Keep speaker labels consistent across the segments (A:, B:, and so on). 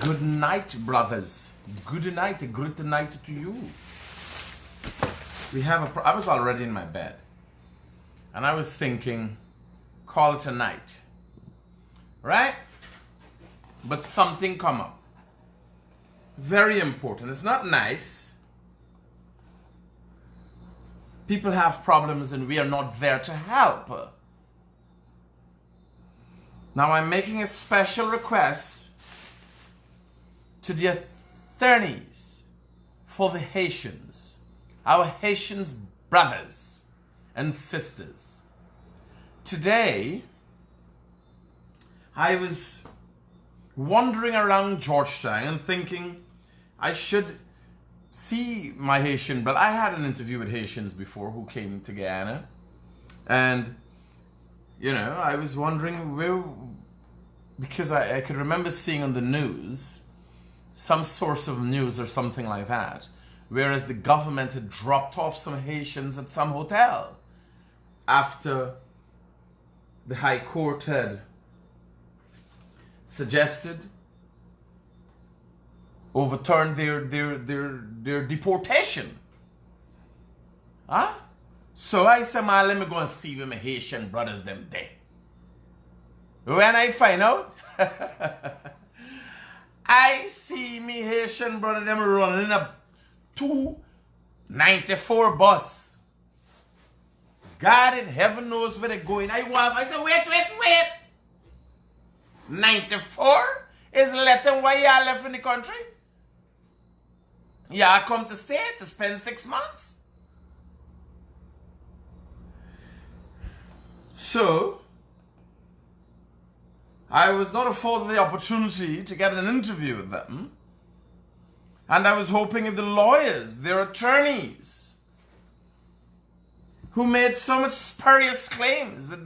A: Good night, brothers. Good night, a good night to you. I was already in my bed. And I was thinking, call it a night. Right? But something come up. Very important. It's not nice. People have problems and we are not there to help. Now I'm making a special request to the attorneys for the Haitians, our Haitians brothers and sisters. Today, I was wandering around Georgetown and thinking I should see my Haitian brother. I had an interview with Haitians before who came to Guyana, and you know, I was wondering where, because I could remember seeing on the news, some source of news or something like that, whereas the government had dropped off some Haitians at some hotel after the High Court had suggested overturned their deportation. Huh? So I said, man, let me go and see where my Haitian brothers them there. When I find out, I see me Haitian brother them running in a 294 bus. God in heaven knows where they're going. I said, wait. 94 is letting why y'all left in the country? Y'all come to stay to spend 6 months. So, I was not afforded the opportunity to get an interview with them. And I was hoping if the lawyers, their attorneys, who made so much spurious claims that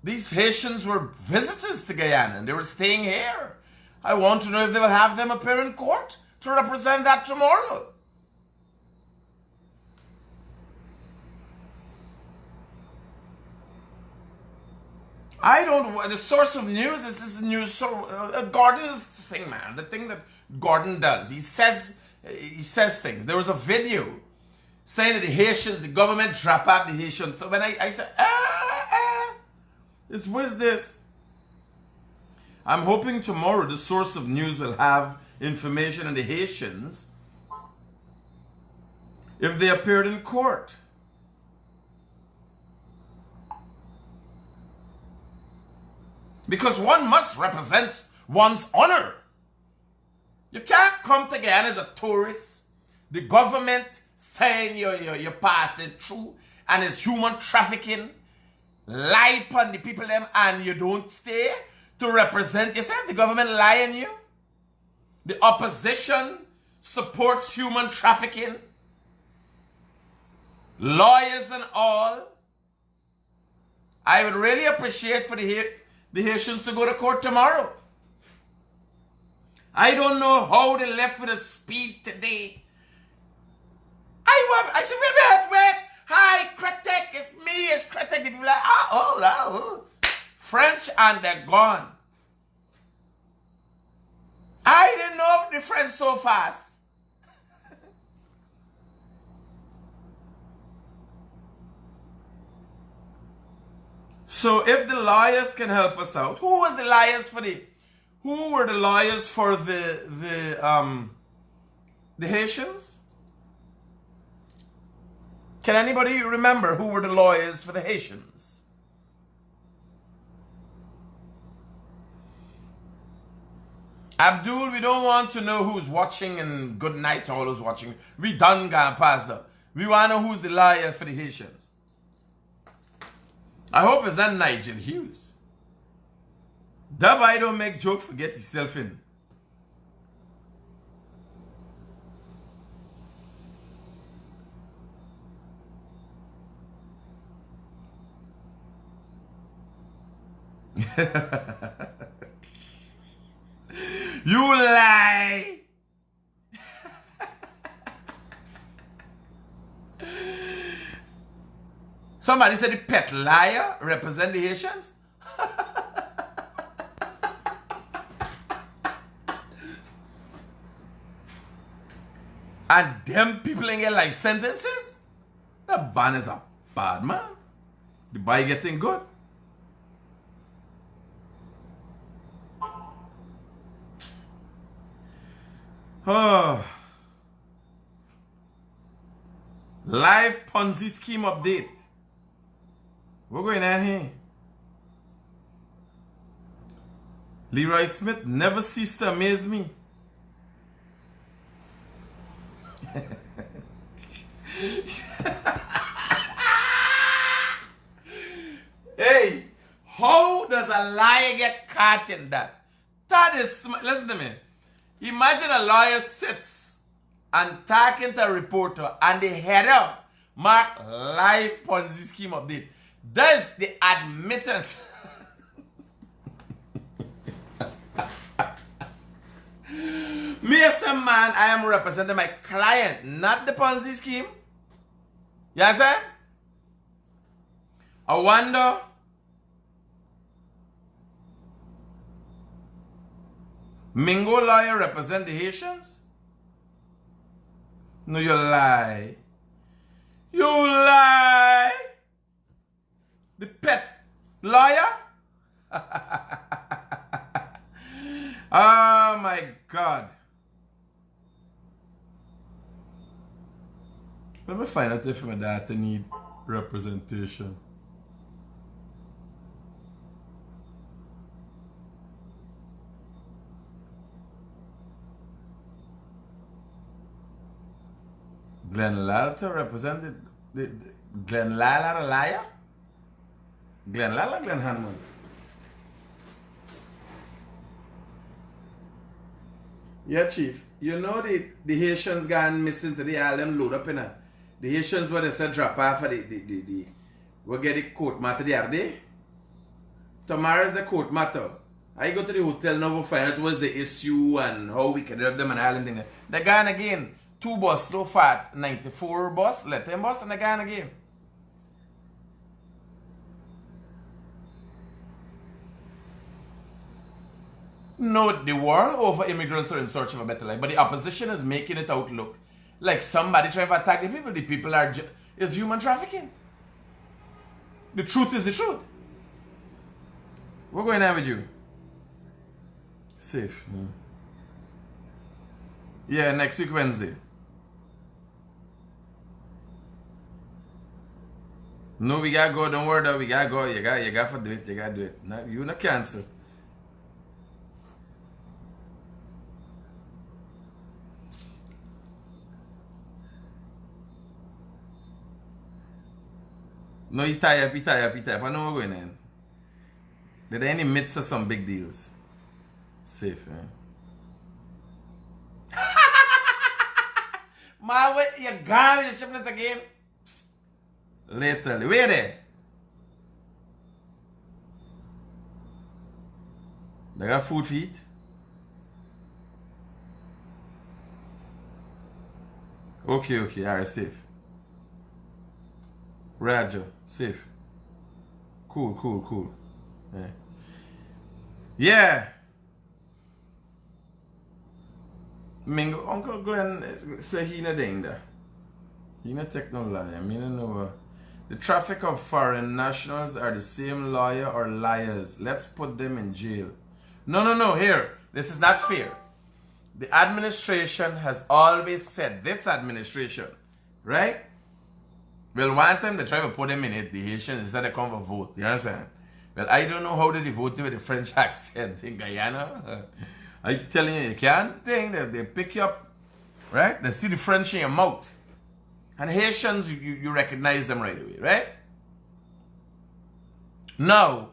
A: these Haitians were visitors to Guyana and they were staying here. I want to know if they will have them appear in court to represent that tomorrow. The source of news, this is news, Gordon's thing, man. The thing that Gordon does. He says things. There was a video saying that the Haitians, the government drop out the Haitians. So when I said, where's this? I'm hoping tomorrow the source of news will have information on the Haitians if they appeared in court. Because one must represent one's honor. You can't come to Guyana as a tourist. The government saying you're passing through and it's human trafficking. Lie upon the people them and you don't stay to represent yourself. The government lie on you. The opposition supports human trafficking. Lawyers and all. I would really appreciate for the Haitians to go to court tomorrow. I don't know how they left with a speed today. I said, wait. Hi, Critic, it's me, it's Critic. The people like, oh. French and they're gone. I didn't know the French so fast. So if the lawyers can help us out, who were the lawyers for the Haitians? Can anybody remember who were the lawyers for the Haitians? Abdul, we don't want to know who's watching and good night to all who's watching. We done gone past that. We want to know who's the lawyers for the Haitians. I hope it's not Nigel Hughes. That I don't make joke, forget yourself in. You lie. Somebody said the pet liar represent the Haitians. And them people ain't get life sentences? The ban is a bad man. The boy getting good. Oh. Live Ponzi scheme update. What's going on here? Leroy Smith never ceased to amaze me. Hey, how does a liar get caught in that? That is, listen to me. Imagine a lawyer sits and talking to a reporter and the header mark live Ponzi scheme update. That is the admittance. Me as a man, I am representing my client, not the Ponzi scheme. Yes, sir? I wonder. Mingo lawyer represent the Haitians? No, you lie. You lie. The pet lawyer? Oh my God. Let me find out if my daughter need representation. Glenn Lal to represent the Glenn Lal are a liar? Glenn Lal or Glenn Hanman? Yeah, Chief. You know the Haitians gone missing today, all them load up in a. The Haitians where they said drop off for we get the court matter the other day. Tomorrow is the court matter. I go to the hotel now to find out what's the issue and how we can help them and all them things. They gone again. 2 bus, no fat, 94 bus, let them bus and they gone again. No, the war over immigrants are in search of a better life, but the opposition is making it out look like somebody trying to attack the people. The people are is human trafficking. The truth is the truth. What's going on with you? Safe. Yeah, next week Wednesday. No, we gotta go. Don't worry, though. We gotta go. You got to do it. You gotta do it. No, you not cancel. No, he tie up. I know what's going on. They're in the midst of some big deals. Safe, eh? Man, wait, you gone with the shipness again? Literally. Where they? They got food to eat? Okay, alright, safe. Roger, safe. Cool. Yeah. Mingo, Uncle Glenn say he not doing that. He not take no lie. I mean, I know. The traffic of foreign nationals are the same lawyer or liars. Let's put them in jail. No. Here, this is not fair. The administration has always said, this administration, right? Well, one time they try to put them in it, the Haitians, instead they come for vote. You understand? Well, I don't know how they vote with the French accent in Guyana. I telling you, you can't think that they pick you up, right? They see the French in your mouth. And Haitians, you recognize them right away, right? Now,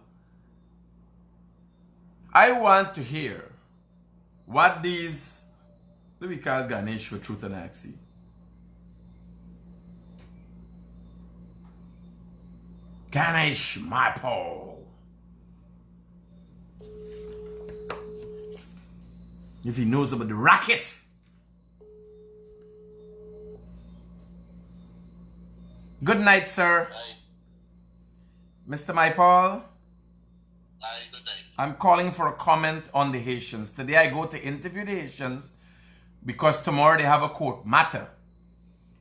A: I want to hear what these, let me call Ganesh for truth and accuracy. Ganesh, my Paul. If he knows about the racket. Good night, sir.
B: Hi.
A: Mr. My Paul.
B: Hi, good night.
A: I'm calling for a comment on the Haitians. Today I go to interview the Haitians because tomorrow they have a court matter.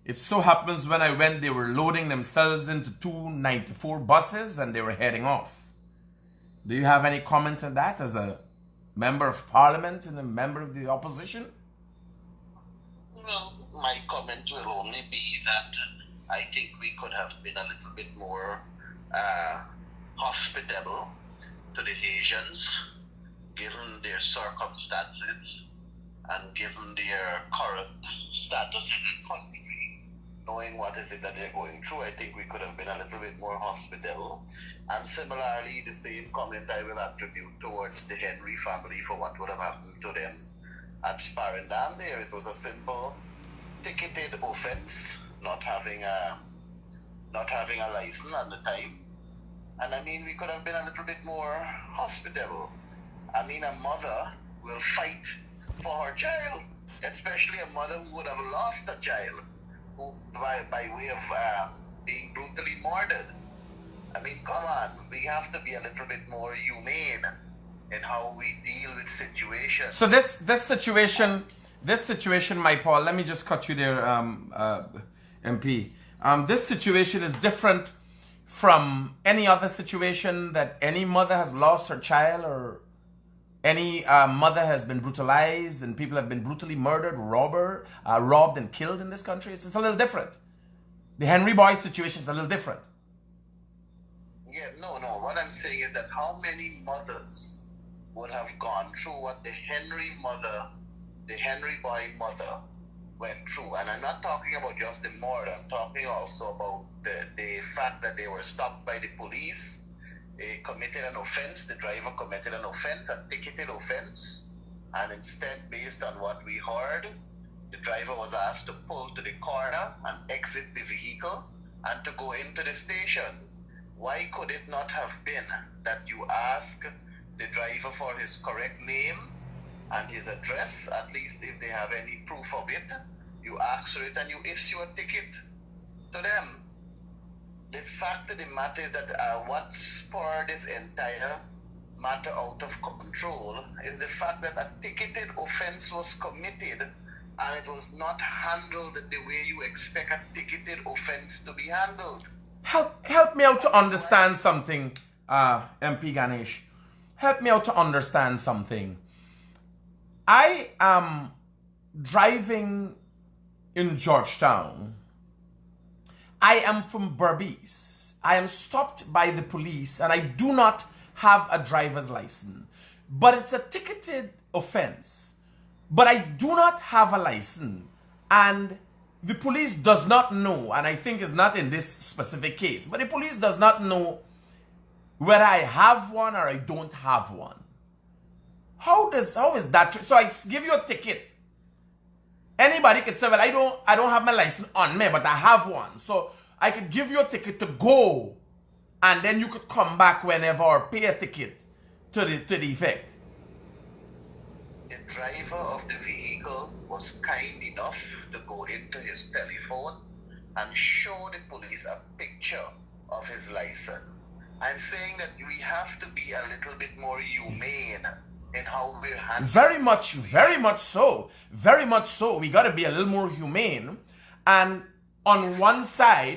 A: It so happens when I went, they were loading themselves into 294 buses and they were heading off. Do you have any comment on that as a member of parliament and a member of the opposition?
B: Well, my comment will only be that I think we could have been a little bit more hospitable to the Haitians, given their circumstances and given their current status in the country, knowing what is it that they're going through. I think we could have been a little bit more hospitable. And similarly, the same comment I will attribute towards the Henry family for what would have happened to them at Sparendam there. It was a simple ticketed offense, not having a license at the time. And I mean, we could have been a little bit more hospitable. I mean, a mother will fight for her child, especially a mother who would have lost a child who, by way of being brutally murdered. I mean, come on, we have to be a little bit more humane in how we deal with situations.
A: So this situation, my Paul, let me just cut you there, MP. This situation is different from any other situation that any mother has lost her child, or any mother has been brutalized and people have been brutally murdered, robbed and killed in this country. It's a little different. The Henry Boy situation is a little different.
B: Yeah, no. What I'm saying is that how many mothers would have gone through what the Henry Boy mother went through? And I'm not talking about just the murder. I'm talking also about the fact that they were stopped by the police. They committed an offense. The driver committed an offense, a ticketed offense. And instead, based on what we heard, the driver was asked to pull to the corner and exit the vehicle and to go into the station. Why could it not have been that you ask the driver for his correct name and his address, at least if they have any proof of it, you ask for it and you issue a ticket to them? The fact of the matter is that what spurred this entire matter out of control is the fact that a ticketed offense was committed and it was not handled the way you expect a ticketed offense to be handled.
A: Help me out to understand something, MP Ganesh. Help me out to understand something. I am driving in Georgetown. I am from Berbice. I am stopped by the police and I do not have a driver's license. But it's a ticketed offense. But I do not have a license. And the police does not know, and I think it's not in this specific case, but the police does not know whether I have one or I don't have one. How is that? So I give you a ticket. Anybody could say, well, I don't have my license on me, but I have one. So I could give you a ticket to go, and then you could come back whenever or pay a ticket to the effect.
B: The driver of the vehicle was kind enough to go into his telephone and show the police a picture of his license. I'm saying that we have to be a little bit more humane in how we're handling.
A: Very much so. Very much so. We got to be a little more humane. And on one side,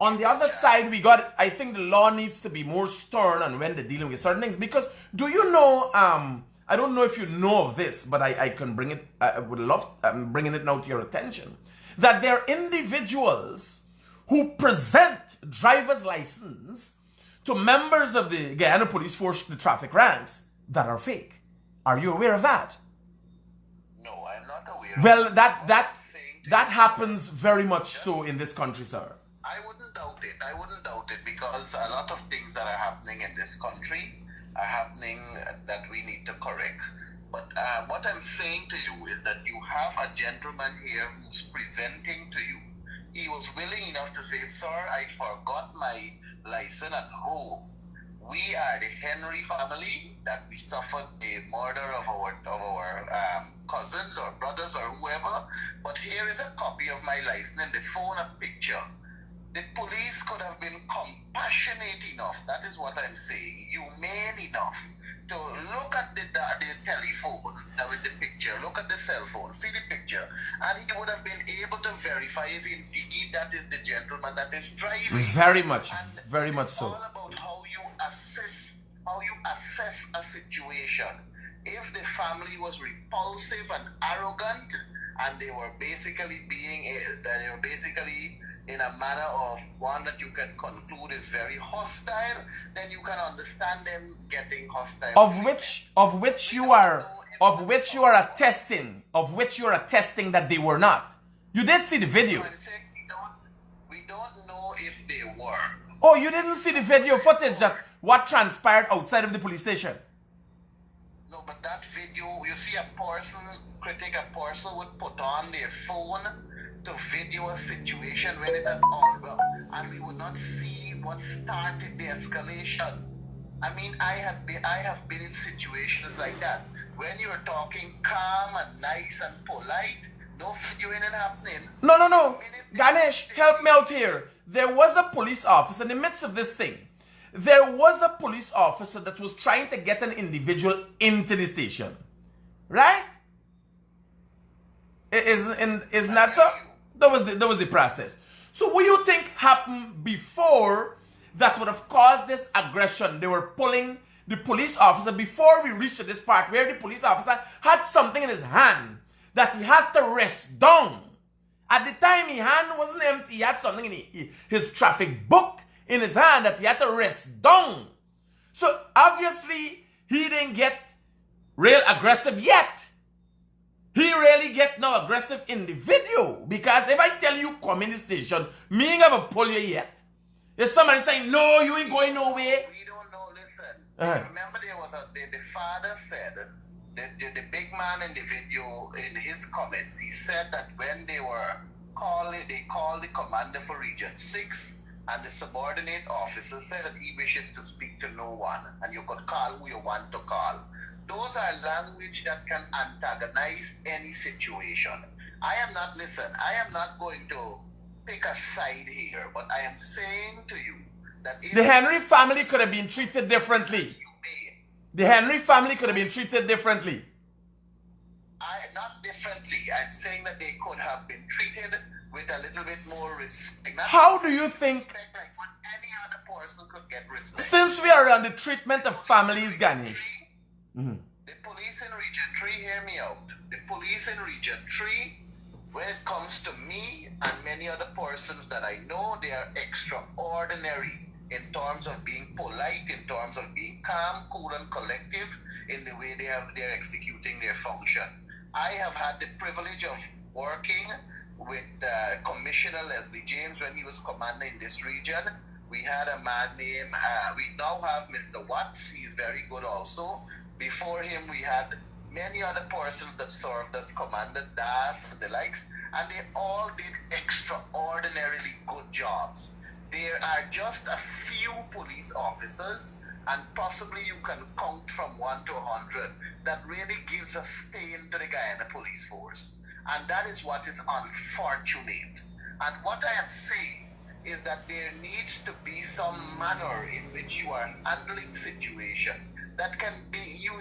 A: on the other side, I think the law needs to be more stern on when they're dealing with certain things. Because do you know, I don't know if you know of this, but I can bring it, I would love, I'm bringing it now to your attention, that there are individuals who present driver's license to members of the Guyana Police Force, the traffic ranks, that are fake. Are you aware of that?
B: No, I'm not aware.
A: Well, that happens very much so in this country, sir.
B: I wouldn't doubt it because a lot of things that are happening in this country are happening that we need to correct. But what I'm saying to you is that you have a gentleman here who's presenting to you. He was willing enough to say, sir, I forgot my license at home. We are the Henry family that we suffered the murder of our cousins or brothers or whoever. But here is a copy of my license and the phone, a picture. The police could have been compassionate enough, that is what I'm saying, humane enough, to look at the telephone with the picture. Look at the cell phone. See the picture. And he would have been able to verify if indeed that is the gentleman that is driving.
A: Very much.
B: And
A: Very much
B: it's
A: so.
B: all about how you assess a situation. If the family was repulsive and arrogant, and they were basically in a manner of one that you can conclude is very hostile, then you can understand them getting hostile.
A: Of which you are attesting that they were not. You did see the video.
B: I'm saying we don't know if they were.
A: Oh, you didn't see the video footage that what transpired outside of the police station?
B: No, but that video, you see a person would put on their phone to video a situation when it has all well, and we would not see what started the escalation. I mean, I have been in situations like that when you're talking calm and nice and polite, no videoing and happening.
A: No. Ganesh, help me out here. There was a police officer in the midst of this thing. There was a police officer that was trying to get an individual into the station. Right? Isn't that so? That was the process. So what do you think happened before that would have caused this aggression? They were pulling the police officer before we reached to this part where the police officer had something in his hand that he had to rest down. At the time, his hand wasn't empty. He had something in his traffic book in his hand that he had to rest down. So obviously, he didn't get real aggressive yet. He really get no aggressive in the video. Because if I tell you come in the station, me ain't gonna pull you yet. If somebody saying, no, you ain't going nowhere.
B: We don't know, listen. Remember there was the father said, the big man in the video, in his comments, he said that when they called the commander for Region 6, and the subordinate officer said that he wishes to speak to no one, and you could call who you want to call. Those are language that can antagonize any situation. I am not going to pick a side here, but I am saying to you that
A: the Henry family could have been treated differently. The Henry family could have been treated differently.
B: Not differently. I'm saying that they could have been treated with a little bit more respect.
A: How do you think?
B: Respect like what any other person could get respect.
A: Since we are on the treatment of families, Ganesh.
B: The police in Region 3, hear me out. The police in Region 3, when it comes to me and many other persons that I know, they are extraordinary in terms of being polite, in terms of being calm, cool, and collective in the way they're executing their function. I have had the privilege of working with Commissioner Leslie James when he was commander in this region. We had a man named, we now have Mr. Watts, he's very good also. Before him, we had many other persons that served as Commander Das and the likes, and they all did extraordinarily good jobs. There are just a few police officers, and possibly you can count from 1 to 100, that really gives a stain to the Guyana Police Force. And that is what is unfortunate. And what I am saying is that there needs to be some manner in which you are handling situation that can be, you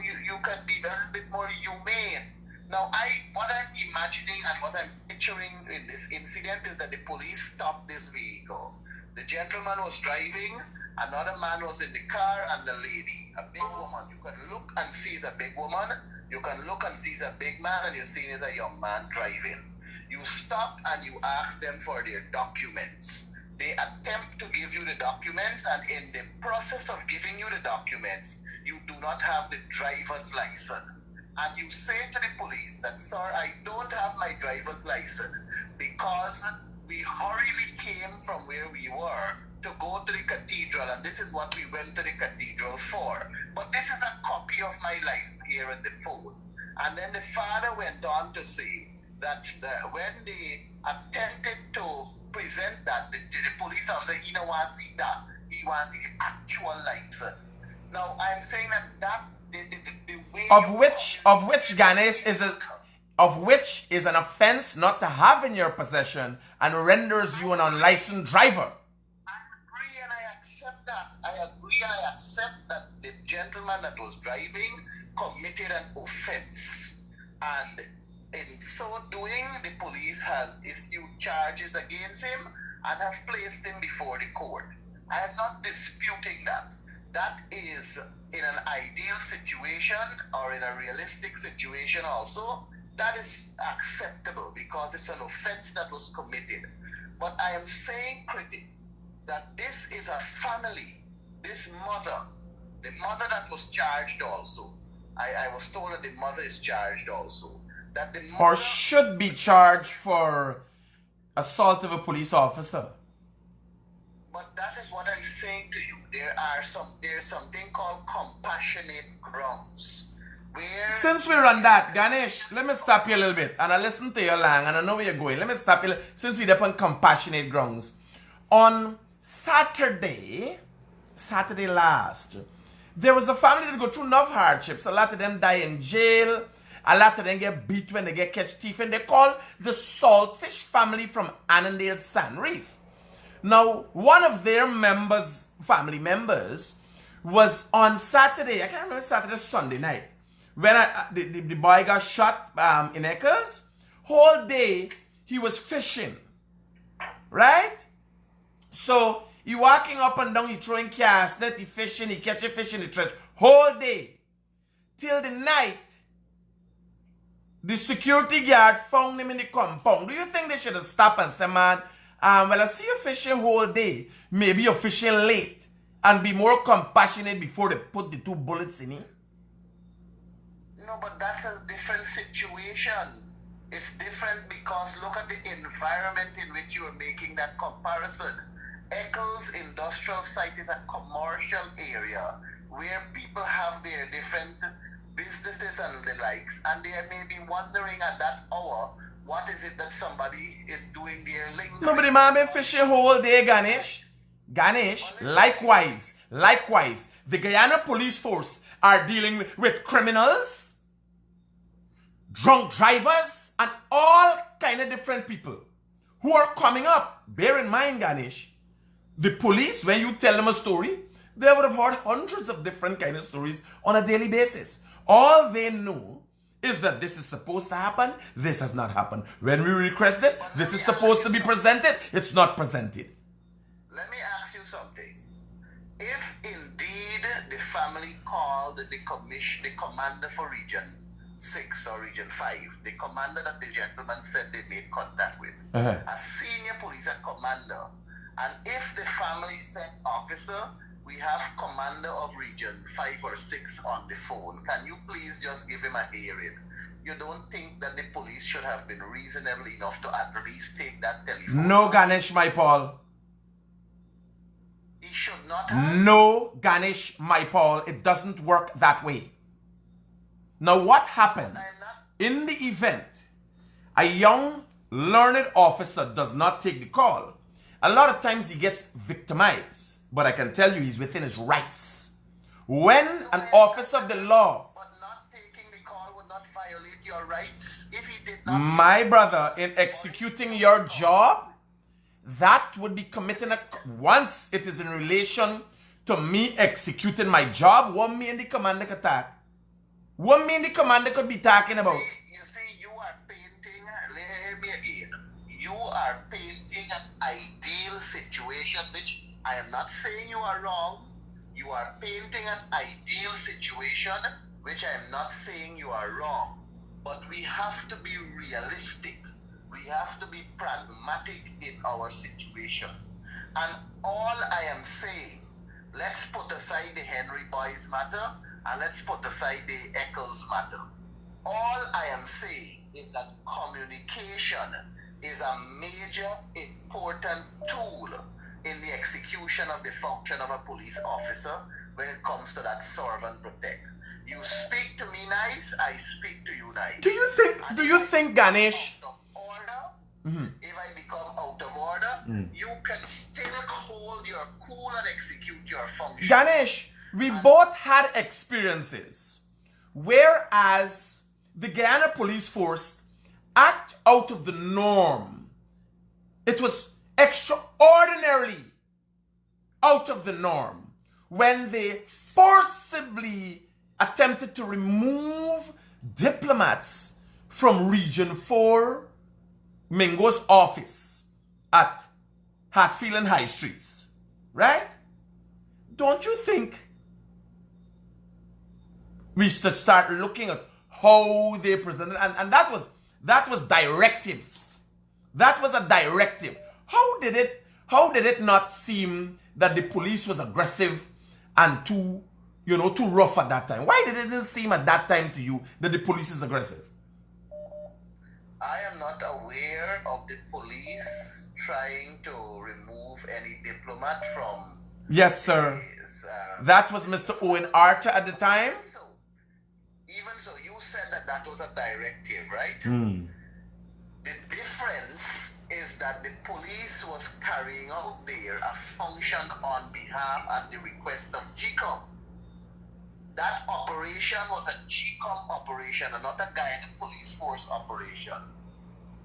B: can be a little bit more humane. Now, what I'm imagining and what I'm picturing in this incident is that the police stopped this vehicle. The gentleman was driving, another man was in the car, and the lady, a big woman. You can look and see it's a big woman. You can look and see it's a big man, and you're seeing it's a young man driving. You stop and you ask them for their documents. They attempt to give you the documents, and in the process of giving you the documents, you do not have the driver's license. And you say to the police that, sir, I don't have my driver's license because we hurriedly came from where we were to go to the cathedral, and this is what we went to the cathedral for. But this is a copy of my license here in the phone. And then the father went on to say that when they attempted to present that, the police officer, he don't want to see that. He wants to see the actual license. Now, I'm saying that the way
A: of which Ganesh is an offense not to have in your possession and renders you an unlicensed driver.
B: I agree and I accept that. I agree and I accept that the gentleman that was driving committed an offense. And in so doing, the police has issued charges against him and have placed him before the court. I am not disputing that. That is in an ideal situation or in a realistic situation also, that is acceptable because it's an offense that was committed. But I am saying, Critic, that this is a family. This mother, the mother that was charged also, I was told that the mother is charged also. That the mother
A: Or should be charged for assault of a police officer.
B: But that is what I'm saying to you. There's something called compassionate grounds. Where
A: Since we run that, Ganesh, let me stop you a little bit. And I listen to you long and I know where you're going. Let me stop you since we're up on compassionate grounds. On Saturday last, there was a family that go through enough hardships. A lot of them die in jail. A lot of them get beat when they get catch thief. And they call the Saltfish family from Annandale Sand Reef. Now, one of their family members, was on Saturday, I can't remember Saturday, Sunday night, when the boy got shot in Eccles. Whole day, he was fishing, right? So, he walking up and down, he throwing cast net, he fishing, he catching fish in the trench. Whole day. Till the night, the security guard found him in the compound. Do you think they should have stopped and said, man, well, I see you fishing whole day. Maybe you're fishing late. And be more compassionate before they put the 2 bullets in him?
B: No, but that's a different situation. It's different because look at the environment in which you are making that comparison. Eccles Industrial Site is a commercial area where people have their different businesses and the likes, and they may be wondering at that hour, what is it that somebody is doing there lingering?
A: Nobody man been fishing whole day, Ganesh. Likewise, the Guyana police force are dealing with criminals, drunk drivers, and all kind of different people who are coming up. Bear in mind, Ganesh, the police, when you tell them a story, they would have heard hundreds of different kind of stories on a daily basis. All they know is that this is supposed to happen, this has not happened. When we request this is supposed to be presented, it's not presented.
B: Let me ask you something. If indeed the family called the commander for Region 6 or Region 5, the commander that the gentleman said they made contact with, a senior police commander, and if the family said, officer, we have commander of Region 5 or 6 on the phone, can you please just give him a hearing? You don't think that the police should have been reasonable enough to at least take that telephone?
A: No, Ganesh, my Paul.
B: He should not have?
A: No, Ganesh, my Paul. It doesn't work that way. Now, what happens in the event a young, learned officer does not take the call? A lot of times he gets victimized. But I can tell you he's within his rights. When an officer of the law...
B: But not taking the call would not violate your rights if he did not...
A: My brother, in executing your job, that would be committing a... Once it is in relation to me executing my job, what me and the commander could talk? What me and the commander could be talking about?
B: You see, you are painting... Let me again. You are painting an ideal situation which... I am not saying you are wrong. You are painting an ideal situation, which I am not saying you are wrong. But we have to be realistic. We have to be pragmatic in our situation. And all I am saying, let's put aside the Henry Boys matter and let's put aside the Eccles matter. All I am saying is that communication is a major important tool in the execution of the function of a police officer when it comes to that serve and protect. You speak to me nice, I speak to you nice.
A: Do you think, Ganesh?
B: Out of order, if I become out of order, you can still hold your cool and execute your function.
A: Ganesh, we both had experiences, whereas the Guyana police force act out of the norm. It was extraordinarily out of the norm when they forcibly attempted to remove diplomats from Region 4, Mingo's office at Hatfield and High Streets, right? Don't you think we should start looking at how they presented? And that was directives. That was a directive. How did it not seem that the police was aggressive and too rough at that time? Why did it not seem at that time to you that the police is aggressive?
B: I am not aware of the police trying to remove any diplomat from.
A: Yes, sir. That was Mr. Owen Arthur at the time.
B: Even so, you said that was a directive, right? The difference is that the police was carrying out there a function on behalf at the request of GCOM. That operation was a GCOM operation and not a Guyana Police Force operation.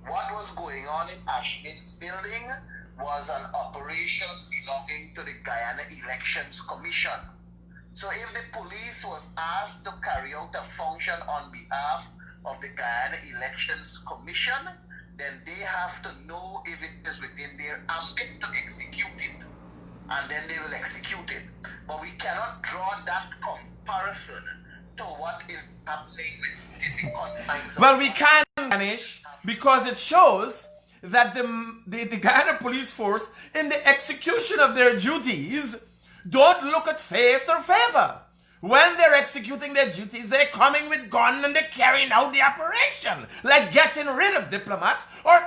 B: What was going on in Ashmin's building was an operation belonging to the Guyana Elections Commission. So if the police was asked to carry out a function on behalf of the Guyana Elections Commission, then they have to know if it is within their ambit to execute it. And then they will execute it. But we cannot draw that comparison to what is happening within the confines of...
A: Well, we can, Manish, because it shows that the Guyana Police Force, in the execution of their duties, don't look at face or favor. When they're executing their duties, they're coming with gun and they're carrying out the operation. Like getting rid of diplomats or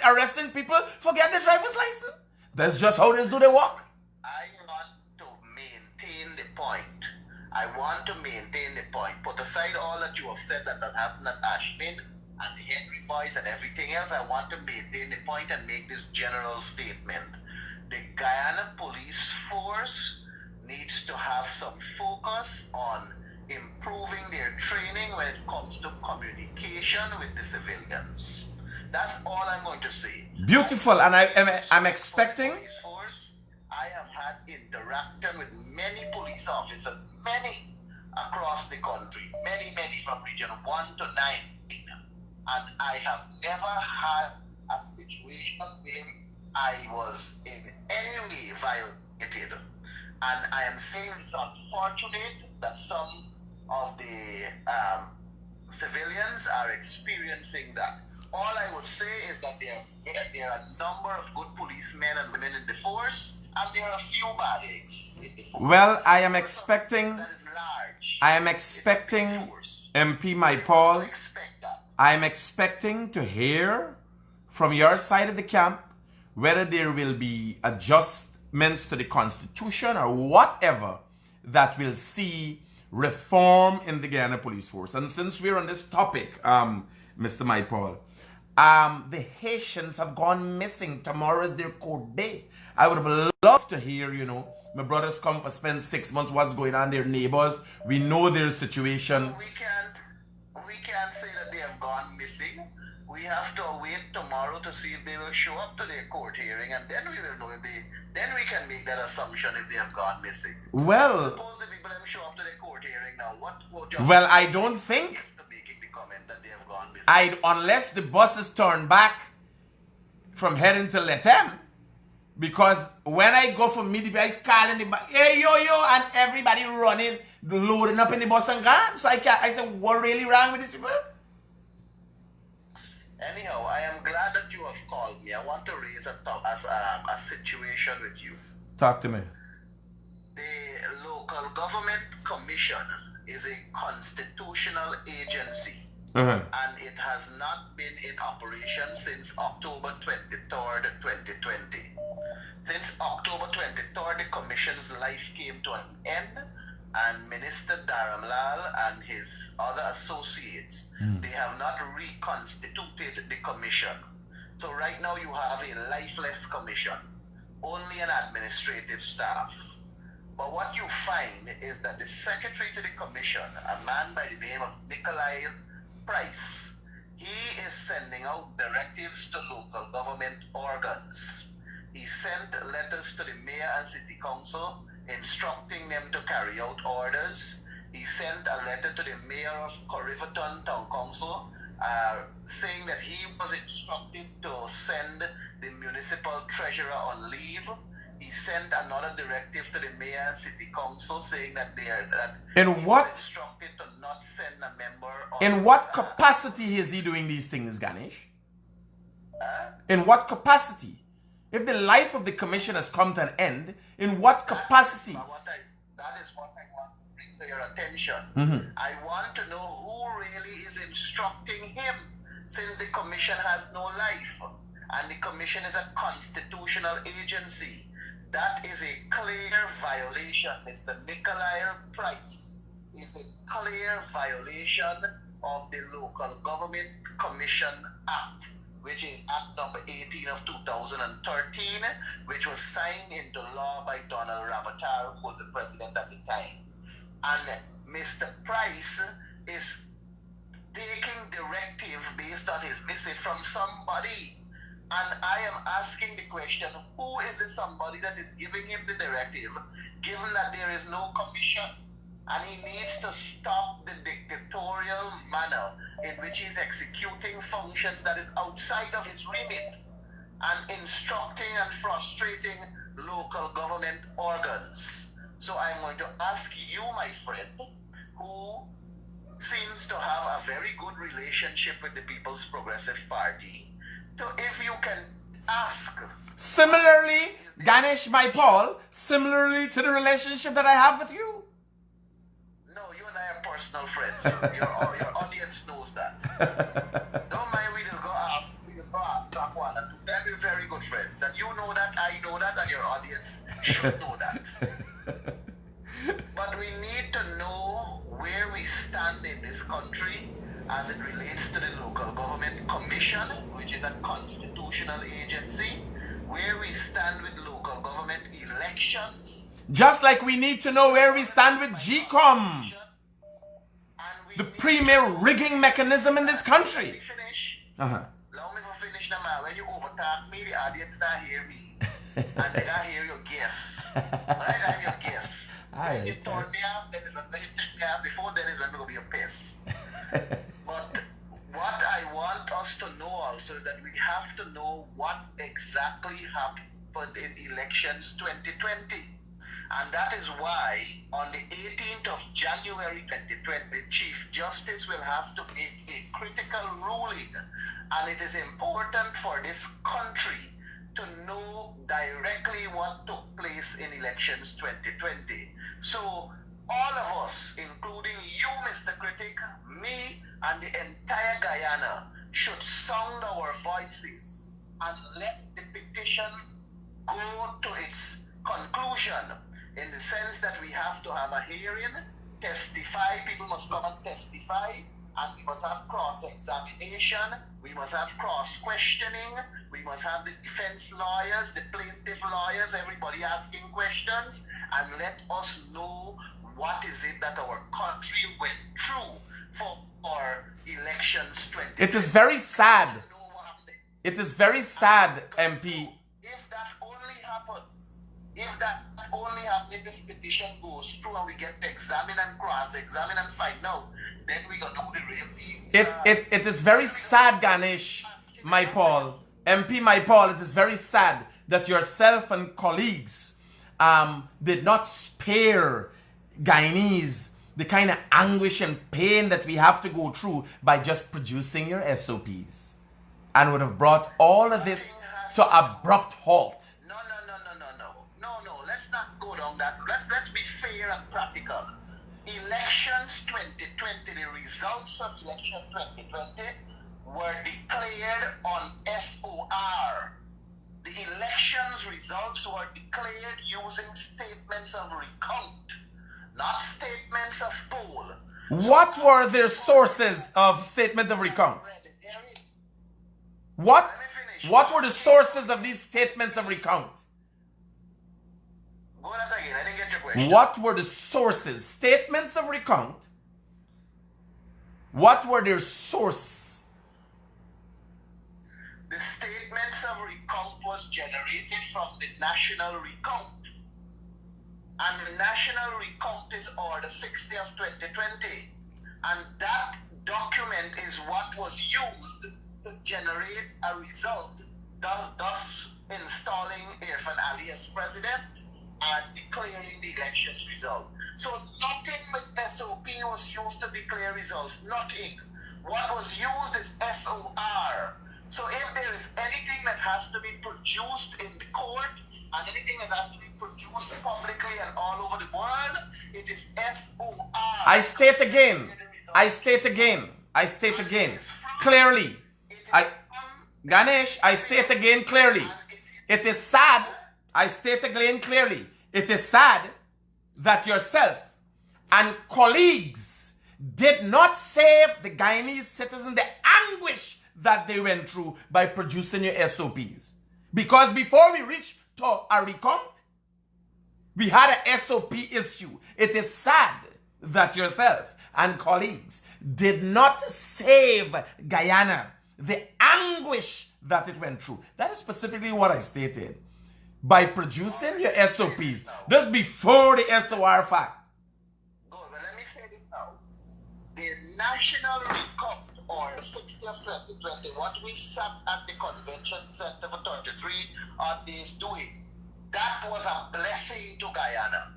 A: arresting people for getting their driver's license. That's just how they do their work.
B: I want to maintain the point. I want to maintain the point. Put aside all that you have said that happened at Ashmin and the Henry boys and everything else. I want to maintain the point and make this general statement. The Guyana Police Force needs to have some focus on improving their training when it comes to communication with the civilians. That's all I'm going to say.
A: Beautiful, and I'm expecting...
B: Police Force, I have had interaction with many police officers, many across the country, many from region 1 to 9, and I have never had a situation where I was in any way violated. And I am saying it's unfortunate that some of the civilians are experiencing that. All I would say is that there are a number of good policemen and women in the force, and there are a few bad eggs in the force.
A: Well, I am expecting...
B: That is large.
A: I am expecting, MP Paul, I am expecting to hear from your side of the camp whether there will be adjustments to the Constitution or whatever that will see reform in the Guyana Police Force. And since we're on this topic, Mr. Paul, the Haitians have gone missing. Tomorrow is their court day. I would have loved to hear, my brothers come for spend 6 months, what's going on, their neighbors. We know their situation.
B: We can't say that they have gone missing. We have to wait tomorrow to see if they will show up to their court hearing, and then we will know if then we can make that assumption if they have gone missing.
A: Well,
B: suppose the people have show up to their court hearing now.
A: Well, I don't think
B: making the comment that they have gone missing.
A: Unless the bus is turned back from heading to Letem, because when I go from Midi, I call in the bus, hey yo, and everybody running, loading up in the bus and gone. So I said, what really wrong with these people?
B: Anyhow, I am glad that you have called me. I want to raise a situation with you.
A: Talk to me.
B: The Local Government Commission is a constitutional agency, and it has not been in operation since October 23rd, 2020. Since October 23rd, the Commission's life came to an end, and Minister Dharamlal and his other associates, they have not reconstituted the commission. So right now you have a lifeless commission, only an administrative staff. But what you find is that the secretary to the commission, a man by the name of Nikolai Price, he is sending out directives to local government organs. He sent letters to the mayor and city council instructing them to carry out orders. He sent a letter to the mayor of Corriverton Town Council saying that he was instructed to send the municipal treasurer on leave. He sent another directive to the mayor and city council saying that was instructed to not send a member.
A: In what capacity is he doing these things, Ganesh? In what capacity? If the life of the commission has come to an end, in what capacity?
B: That is what I want to bring to your attention.
A: Mm-hmm.
B: I want to know who really is instructing him, since the commission has no life and the commission is a constitutional agency. That is a clear violation. Mr. Nikolai Price is a clear violation of the Local Government Commission Act, which is Act number 18 of 2013, which was signed into law by Donald Rabatar, who was the president at the time. And Mr. Price is taking directive based on his missive from somebody. And I am asking the question, who is the somebody that is giving him the directive, given that there is no commission? And he needs to stop the dictatorial manner in which he is executing functions that is outside of his remit and instructing and frustrating local government organs. So I'm going to ask you, my friend, who seems to have a very good relationship with the People's Progressive Party, so if you can ask.
A: Similarly, Ganesh, my Paul, similarly to the relationship that I have with you.
B: No, you and I are personal friends. your audience knows that. Don't mind, we just go ask talk one and two. We're very good friends. And you know that, I know that, and your audience should know that. But we need to know where we stand in this country as it relates to the Local Government Commission, which is a constitutional agency, where we stand with local government elections.
A: Just like we need to know where we stand with GCOM, the premier rigging mechanism in this country.
B: Let me finish.
A: Uh-huh.
B: Allow me to finish now, man. When you overtalk me, the audience not hear me. And they not hear your guess. Right? I'm your guess. When you turn me off, then is when you take me off. Before then is when we're going to be a piss. But what I want us to know also is that we have to know what exactly happened in elections 2020. And that is why on the 18th of January 2020, the Chief Justice will have to make a critical ruling. And it is important for this country to know directly what took place in elections 2020. So all of us, including you, Mr. Critic, me, and the entire Guyana, should sound our voices and let the petition go to its conclusion, in the sense that we have to have a hearing, testify, people must come and testify, and we must have cross-examination, we must have cross-questioning, we must have the defense lawyers, the plaintiff lawyers, everybody asking questions, and let us know what is it that our country went through for our elections 2020.
A: It is very sad. It is very sad, MP.
B: If that only happens, if this petition goes through and we get to examine and cross-examine and find out, then we got to do the real thing.
A: It is very sad, Ganesh, my Paul. MP, my Paul, it is very sad that yourself and colleagues did not spare Guyanese the kind of anguish and pain that we have to go through by just producing your SOPs, and would have brought all of this to abrupt halt.
B: No. Let's not go down that. Let's be fair and practical. Elections 2020, the results of election 2020 were declared on SOR. The elections results were declared using statements of recount, not statements of poll.
A: What were their sources of statement of recount? What were the sources of these statements of recount?
B: Go ahead again, I didn't get your question.
A: What were the sources? Statements of recount. What were their source?
B: The statements of recount was generated from the national recount. And the national recount is Order 60 of 2020. And that document is what was used to generate a result, thus installing Irfan Ali as president and declaring the elections result. So nothing with SOP was used to declare results. Nothing. What was used is SOR. So if there is anything that has to be produced in the court and anything that has to be produced publicly and all over the world, it is SOR.
A: I state again. Clearly. Ganesh, I state again clearly. It is sad. I state again clearly. It is sad that yourself and colleagues did not save the Guyanese citizens the anguish that they went through by producing your SOPs. Because before we reached to a recount, we had a SOP issue. It is sad that yourself and colleagues did not save Guyana the anguish that it went through. That is specifically what I stated. By producing your SOPs. That's before the SOR fact.
B: Good, but let me say this now. The National Recount or 60th of 2020, what we sat at the convention center for 33 odd days doing, that was a blessing to Guyana.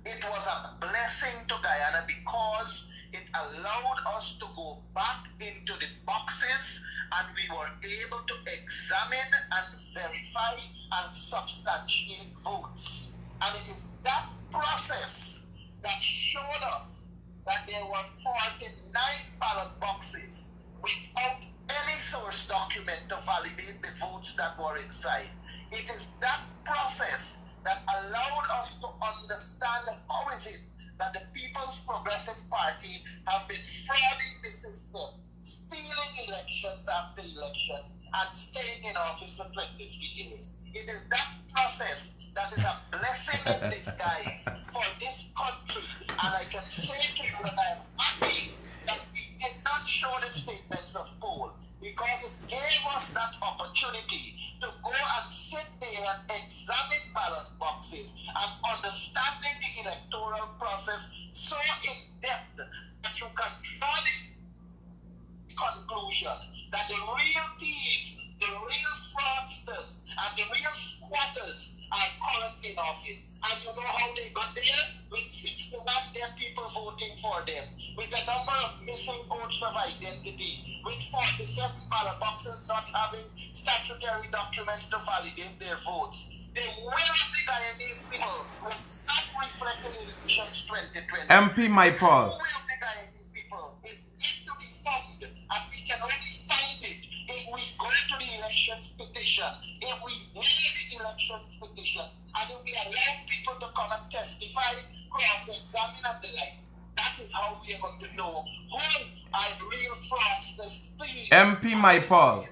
B: It was a blessing to Guyana because it allowed us to go back into the boxes and we were able to examine and verify and substantiate votes. And it is that process that showed us that there were 49 ballot boxes without any source document to validate the votes that were inside. It is that process that allowed us to understand how is it that the People's Progressive Party have been frauding the system, stealing elections after elections, and staying in office for 23 years. It is that process that is a blessing in disguise for this country. And I can say to you that I am happy that we did not show the statements of poll, because it gave us that opportunity to go and sit there and examine ballot boxes and understanding the electoral process so in depth that you can draw the conclusion that the real thieves, the real fraudsters, and the real squatters are currently in office. And you know how they got there? With 61 dead people voting for them, with a number of missing votes of identity, with 47 ballot boxes not having statutory documents to validate their votes. The will of the Guyanese people was not reflected in elections 2020.
A: MP My Paul.
B: The will of the Guyanese people is yet to be found, and we can only find it if we go to the elections petition, if we read the elections petition, and if we allow people to come and testify, cross-examine, and the like. That is how we are going to know who are real fraudsters.
A: MP My Paul,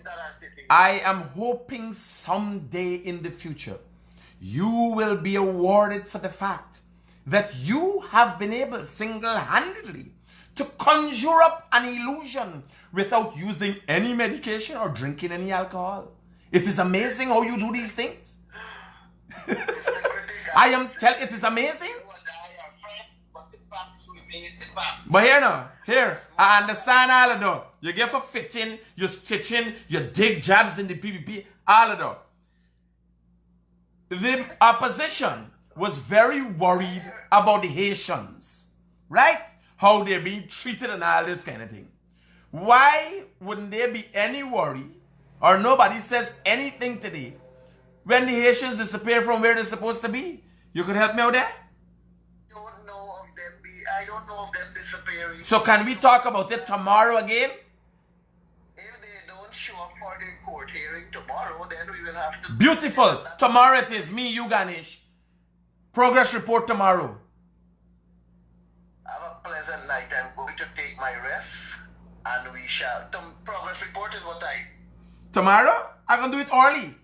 A: I am hoping someday in the future you will be awarded for the fact that you have been able single-handedly to conjure up an illusion without using any medication or drinking any alcohol. It is amazing how you do these things. It is amazing. But here, I understand all of that. You get for fitting, you stitching, you dig jabs in the PPP, all of that. The opposition was very worried about the Haitians, right? How they're being treated and all this kind of thing. Why wouldn't there be any worry or nobody says anything today when the Haitians disappear from where they're supposed to be? You could help me out there?
B: I don't know of them disappearing.
A: So can we talk about it tomorrow again?
B: If they don't show up for the court hearing tomorrow, then we will have to...
A: Beautiful. Tomorrow it is. Me, you, Ganesh. Progress report tomorrow.
B: Have a pleasant night. I'm going to take my rest. And we shall... Progress report is what time?
A: Tomorrow? I'm going to do it early.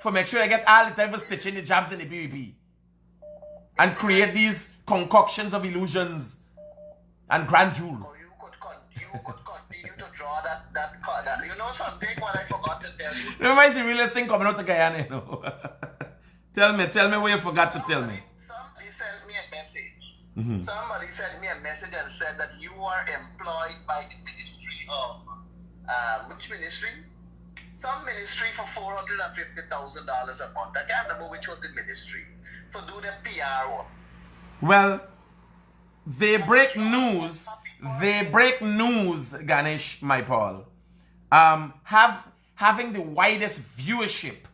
A: For make sure I get all the time for stitching the jabs in the PvP. And create these concoctions of illusions and grand jewel.
B: Oh, you could continue to draw that card. You know something what I forgot to tell you?
A: Remember it's the realest thing coming out of Guyana, you know. Tell me what you forgot to tell me.
B: Somebody sent me a message. Somebody sent me a message and said that you are employed by the Ministry ministry? Some ministry for $450,000 a month. I can't remember which was the ministry. To do the PR work.
A: Well, they break news, Ganesh, my Paul. Having the widest viewership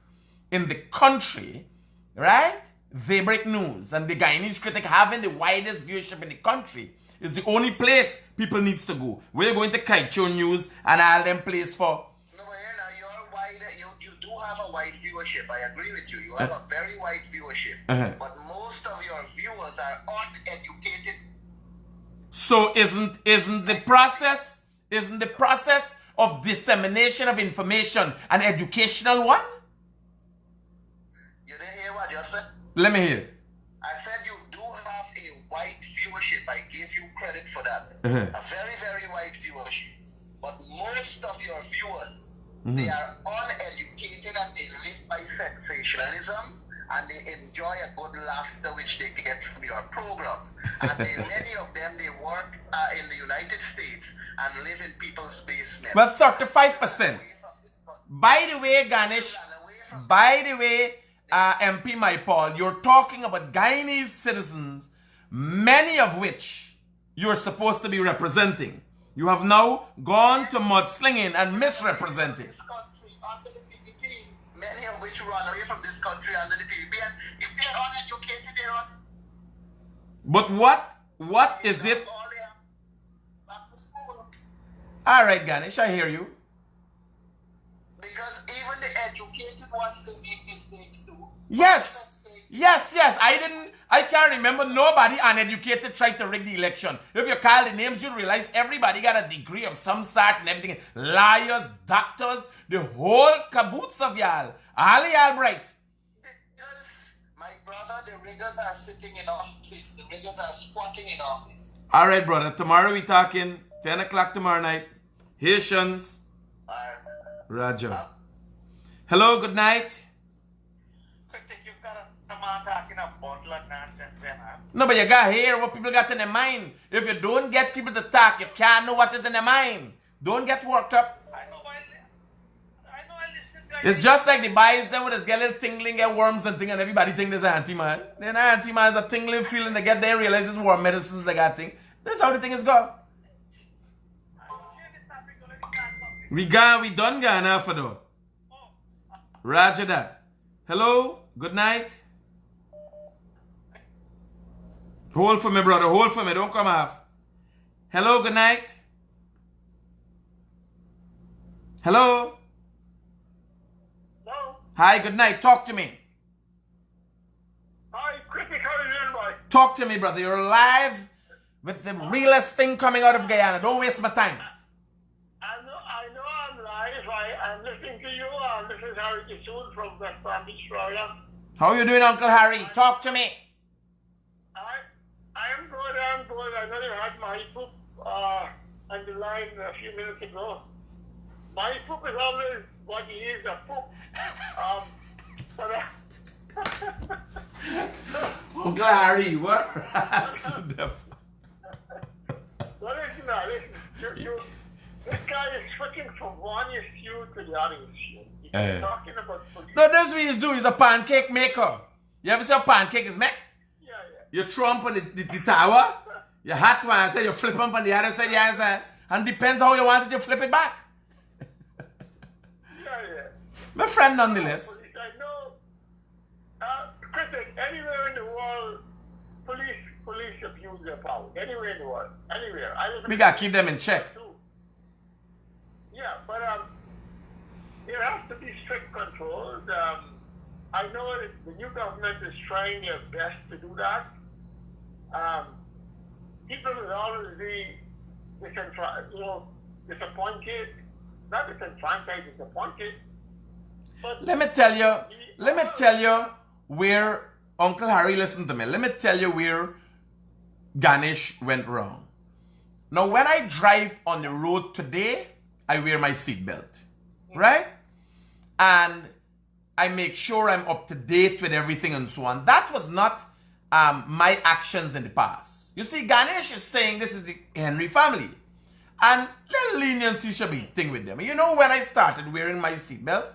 A: in the country, right? They break news. And the Guyanese Critic having the widest viewership in the country is the only place people needs to go. We're going to HAITIANS News and all them place for.
B: No, but here now, you're wide, you do have a wide viewership. I agree with you. You have a very wide viewership. But most of your viewers are uneducated.
A: So isn't the process of dissemination of information an educational one?
B: You didn't hear what you said?
A: Let me hear.
B: I said you do have a wide viewership. I give you credit for that. A very, very wide viewership. But most of your viewers, they are uneducated and they live by sensationalism and they enjoy a good laughter which they get from your programs. And many of them, they work in the United States and live in people's basements.
A: Well, 35%. By the way, Ganesh, MP My Paul, you're talking about Guyanese citizens, many of which you're supposed to be representing. You have now gone to mudslinging and misrepresenting.
B: This country under the PPP, many of which run away from this country under the PPP, and if they're uneducated, they're on.
A: But what is it?
B: All they have back to school.
A: All right, Ganesh, I hear you.
B: Because even the educated ones, they make mistakes too.
A: Yes. I can't remember nobody uneducated tried to rig the election. If you call the names, you realize everybody got a degree of some sort and everything. Liars, doctors, the whole caboose of y'all. All y'all bright.
B: Because, my brother, the riggers are sitting in office. The riggers are squatting in office.
A: All right, brother. Tomorrow we talking. 10 o'clock tomorrow night. Haitians. Roger. Hello, good night.
C: Critic, you've got a man talking a bottle of nonsense there, man.
A: No, but you got to hear what people got in their mind. If you don't get people to talk, you can't know what is in their mind. Don't get worked up.
C: I know I listen to
A: It's just like the boys them with this get little tingling, get worms and thing, and everybody think there's an anti-man. Then an anti-man is a tingling feeling, they get there, realize it's worm medicines they got thing. That's how the thing is go. We done Ghana for though. Roger that. Hello, good night. Hold for me, brother. Hold for me. Don't come off. Hello, good night. Hello.
D: Hello.
A: Hi, good night. Talk to me.
D: Hi, Critic. How are you doing, boy?
A: Talk to me, brother. You're live with the realest thing coming out of Guyana. Don't waste my time.
D: I know I'm live. I'm listening to you. This is Harry Kissoon from West Palm Beach, Florida.
A: How you doing, Uncle Harry? Talk to me.
D: I am good. I know you had my poop on the line a few minutes ago. My poop is always what he is, a poop.
A: Uncle Harry, what?
D: Listen, this guy is switching from one issue to the other issue. He's talking about police.
A: No, that's what he's doing. He's a pancake maker. You ever see a pancake is make?
D: Yeah.
A: You throw him on the tower, you hot one side, you flip him on the other side, the other side. And depends how you want it, you flip it back.
D: Yeah.
A: My friend nonetheless.
D: I know. Critic, anywhere in the world, police abuse their power. Anywhere in the world. Anywhere.
A: We got to keep them in check.
D: Too. Yeah, but there has to be strict controls. I know that the new government is trying their best to do that. People will always be disappointed. Not disenfranchised, disappointed. But
A: Let me tell you where Uncle Harry, listen to me. Let me tell you where Ganesh went wrong. Now, when I drive on the road today, I wear my seatbelt, right? And I make sure I'm up to date with everything and so on. That was not my actions in the past. You see, Ganesh is saying this is the Henry family. And little leniency should be thing with them. You know, when I started wearing my seatbelt,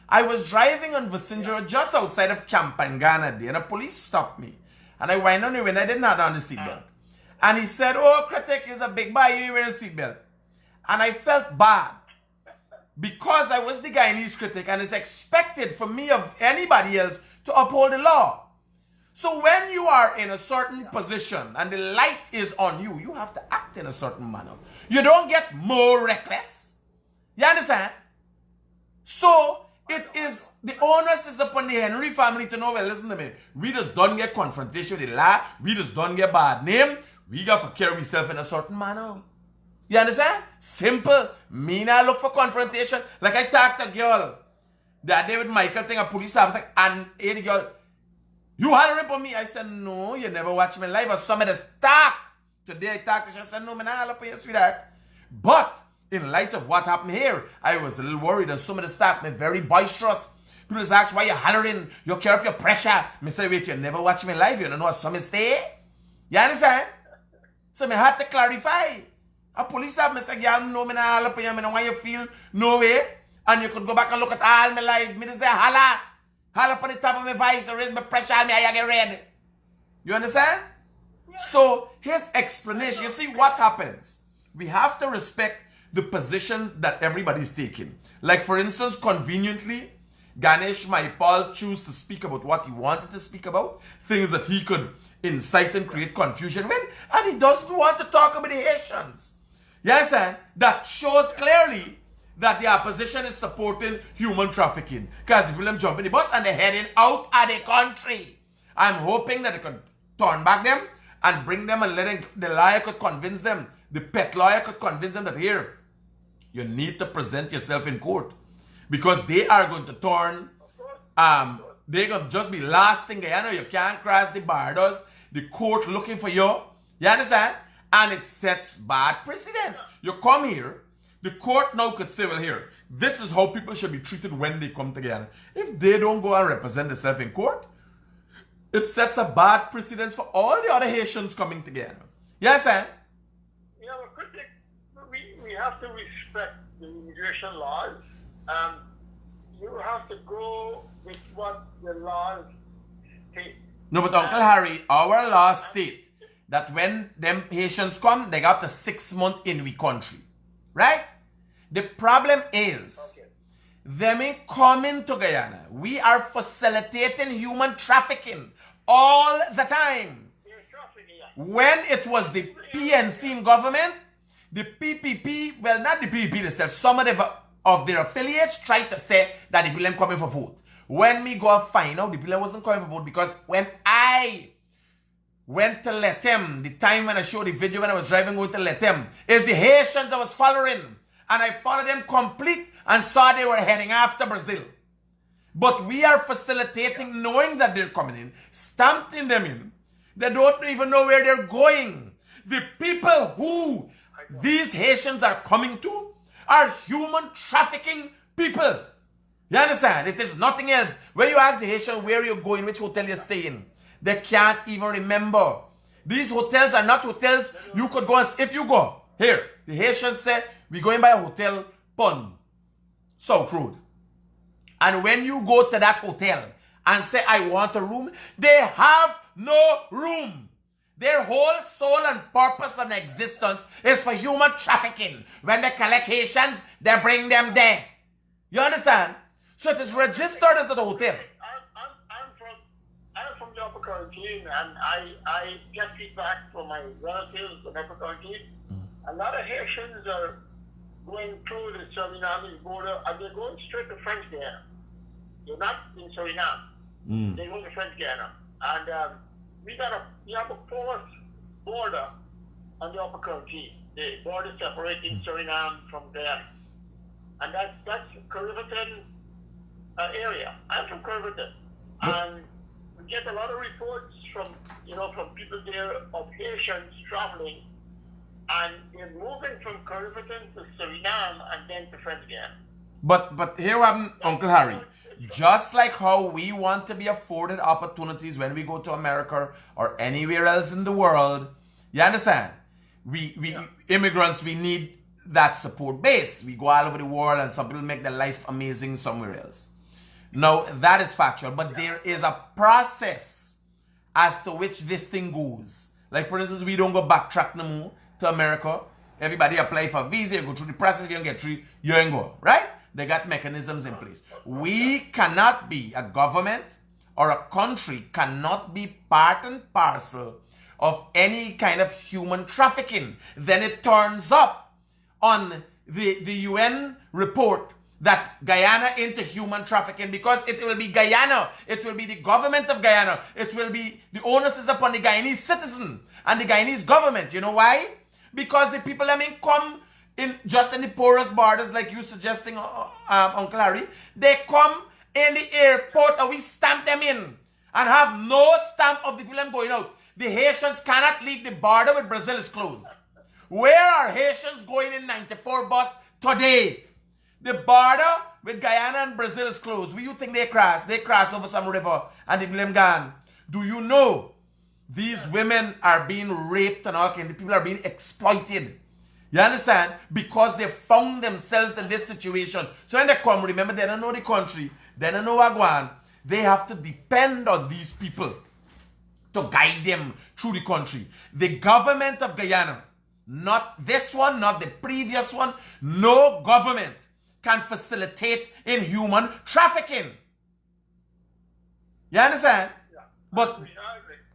A: I was driving on Vicinge just outside of Kampangana Day, and a police stopped me. And I went on the window, I didn't have on the seatbelt. And he said, "Oh, Critic is a big boy, you wear a seatbelt." And I felt bad. Because I was the Guyanese critic, and it's expected for me of anybody else to uphold the law. So when you are in a certain position and the light is on you, you have to act in a certain manner. You don't get more reckless. You understand? So it is, the onus is upon the Henry family to know, well, listen to me. We just don't get confrontation with the law. We just don't get bad name. We got to carry ourselves in a certain manner. You understand? Simple. Me not look for confrontation. Like I talked to a girl that day with Michael thing, a police officer, and the girl, "You hollering for me?" I said, "No, you never watch me live." Or some of this talk. Today I talked to her, she said, "No, man, I holler for you, sweetheart." But in light of what happened here, I was a little worried, and some of the staff me very boisterous. People just ask, "Why you hollering? You carry up your pressure." Me say, "Wait, you never watch me live, you don't know what some stay." You understand? So me had to clarify. A police officer said, "Yeah, no, me not holler for you, me don't want you feel no way." And you could go back and look at all my life. Me just say, holler. Holler up on the top of my voice, raise my pressure on me, I get red. You understand? Yeah. So here's explanation. You see what happens. We have to respect the position that everybody's taking. Like for instance, conveniently, Ganesh Maipal chose to speak about what he wanted to speak about, things that he could incite and create confusion with, and he doesn't want to talk about the Haitians. You understand? That shows clearly that the opposition is supporting human trafficking. Because the people jump in the bus and they're heading out of the country. I'm hoping that they could turn back them and bring them and letting the lawyer could convince them, the pet lawyer could convince them that here, you need to present yourself in court. Because they are going to turn, they're going to just be last in Guyana. You can't cross the borders. The court looking for you. You understand? And it sets bad precedents. You come here, the court now could say, well, here, this is how people should be treated when they come together. If they don't go and represent themselves in court, it sets a bad precedence for all the other Haitians coming together. Yes, sir?
D: You know, Critic, we have to respect the immigration laws. You have to go with what the laws state.
A: No, but Uncle Harry, our laws state that when them Haitians come, they got the 6 months in we country. Right? The problem is, them in coming to Guyana, we are facilitating human trafficking all the time. When it was the PNC in government, the PPP, well, not the PPP themselves, some of their affiliates tried to say that the people coming for vote. When me go and find out, the people wasn't coming for vote because when I went to Letem, the time when I showed the video when I was driving going to Letem, is the Haitians I was following. And I followed them complete and saw they were heading after Brazil. But we are facilitating knowing that they're coming in, stamping them in. They don't even know where they're going. The people who these Haitians are coming to are human trafficking people. You understand? It is nothing else. When you ask the Haitian where you're going, which hotel you're staying, they can't even remember. These hotels are not hotels you could go and, if you go, here, the Haitians say, we're going by a hotel, Pond, South Road. And when you go to that hotel and say, I want a room, they have no room. Their whole soul and purpose and existence is for human trafficking. When they collect Haitians, they bring them there. You understand? So it is registered as a hotel.
D: I'm from the Upper Quarantine, and I get feedback from my relatives in Upper Quarantine. A lot of Haitians are going through the Suriname border, and they're going straight to French Guiana. They're not in Suriname. They go to French Guiana. And we have a porous border on the Upper Quarantine. The border separating Suriname from Guyana. And that's Cariveton area. I'm from Cariveton. And we get a lot of reports from people there of Haitians traveling, and they're moving from Cariveton to Suriname and then to French Guiana.
A: But here I'm Uncle Harry. Just like how we want to be afforded opportunities when we go to America or anywhere else in the world, you understand? immigrants, we need that support base. We go all over the world and some people make their life amazing somewhere else. Now, that is factual, but there is a process as to which this thing goes. Like, for instance, we don't go backtrack no more to America. Everybody apply for a visa, you go through the process, you don't get through, you ain't go, right? They got mechanisms in place. We cannot be, a government or a country cannot be part and parcel of any kind of human trafficking. Then it turns up on the UN report that Guyana into human trafficking, because it will be Guyana, it will be the government of Guyana, it will be, the onus is upon the Guyanese citizen and the Guyanese government. You know why? Because the people, come in just in the poorest borders, like you suggesting, Uncle Harry. They come in the airport and we stamp them in and have no stamp of the people going out. The Haitians cannot leave the border with Brazil is closed. Where are Haitians going in 94 bus today? The border with Guyana and Brazil is closed. Where you think they cross? They cross over some river and the blame gone. Do you know these women are being raped and all kinds of people are being exploited? You understand? Because they found themselves in this situation. So when they come, remember, they don't know the country. They don't know what going on. They have to depend on these people to guide them through the country. The government of Guyana, not this one, not the previous one, no government can facilitate in human trafficking. You understand?
D: Yeah.
A: But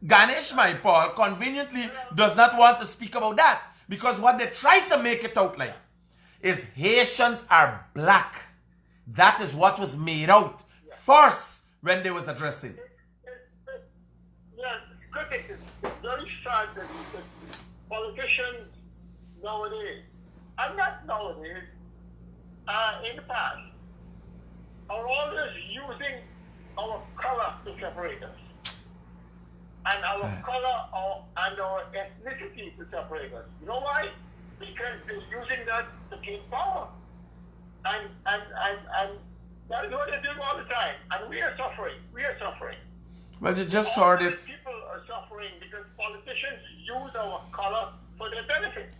A: Ganesh, my Paul, conveniently does not want to speak about that, because what they try to make it out like is Haitians are black. That is what was made out first when they was addressing.
D: Yeah, Critic, is very sad that politicians nowadays, and not nowadays, in the past, are always using our color to separate us. And our color and our ethnicity to separate us. You know why? Because they're using that to keep power. And that is what they're doing all the time. And we are suffering. We are suffering.
A: Well, you just heard it.
D: People are suffering because politicians use our color for their benefit.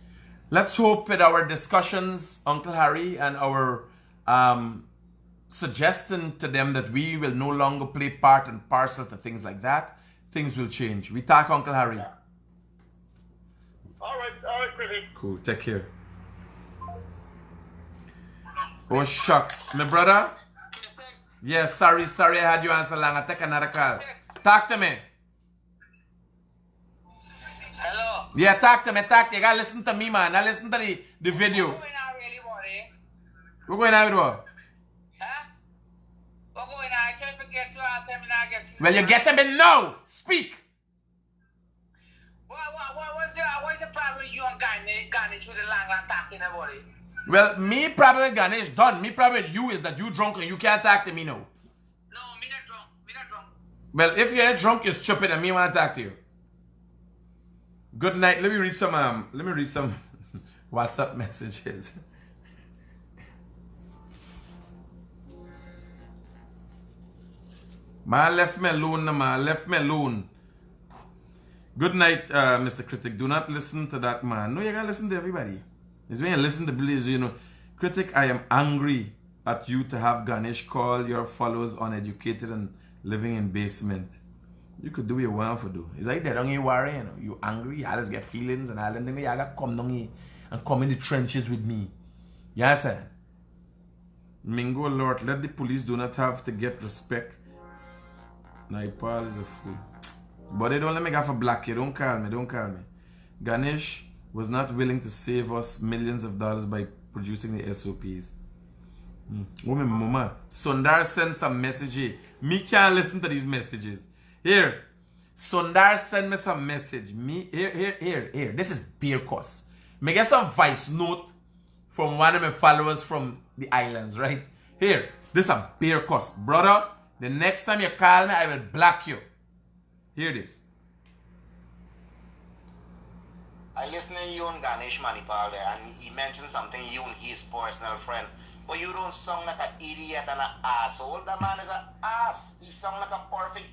A: Let's hope with our discussions, Uncle Harry, and our suggestion to them that we will no longer play part and parcel to things like that, things will change. We thank Uncle Harry.
D: Yeah. All right, Critic.
A: Cool, take care. Oh, shucks. My brother? Yes, sorry, I had you answer long. I take another call. Talk to me.
C: Hello.
A: Yeah, talk to me. You gotta listen to me, man. I listen to the video.
C: We're going out really, buddy.
A: We're going out with what?
C: Huh? We're going out. I try to get you out there and I get you.
A: Well, you get him in now. Speak.
C: What's the problem with you and Ganesh with the long talking about it?
A: Well, me problem with Ganesh done. Me problem with you is that you drunk and you can't talk to me now.
C: No, me not drunk. Me not drunk.
A: Well, if you're drunk, you're stupid and me want to talk to you. Good night. Let me read some WhatsApp messages. Man left me alone. Good night, Mr. Critic. Do not listen to that man. No, you gotta listen to everybody. It's when you listen to Blaze, you know. Critic, I am angry at you to have Ganesh call your followers uneducated and living in basement. You could do what you want to do. It's like that on you worry, you know. You angry, you always get feelings and all them things. You gotta come down here and come in the trenches with me. Yes, sir. Mingo Lord, let the police do not have to get respect. Naipal is a fool. But they don't let me go for black. You don't call me. Ganesh was not willing to save us millions of dollars by producing the SOPs. Woman, mama. Sundar sent some message. Me can't listen to these messages. Here. Sundar sent me some message. Here. This is beer cost. Me get some voice note from one of my followers from the islands, right? Here. This is a beer cost. Brother, the next time you call me, I will block you. Here it is.
B: I listened to you and Ganesh Manipal there, and he mentioned something, you and his personal friend. But you don't sound like an idiot and an asshole. That man is an ass. He sound like a perfect...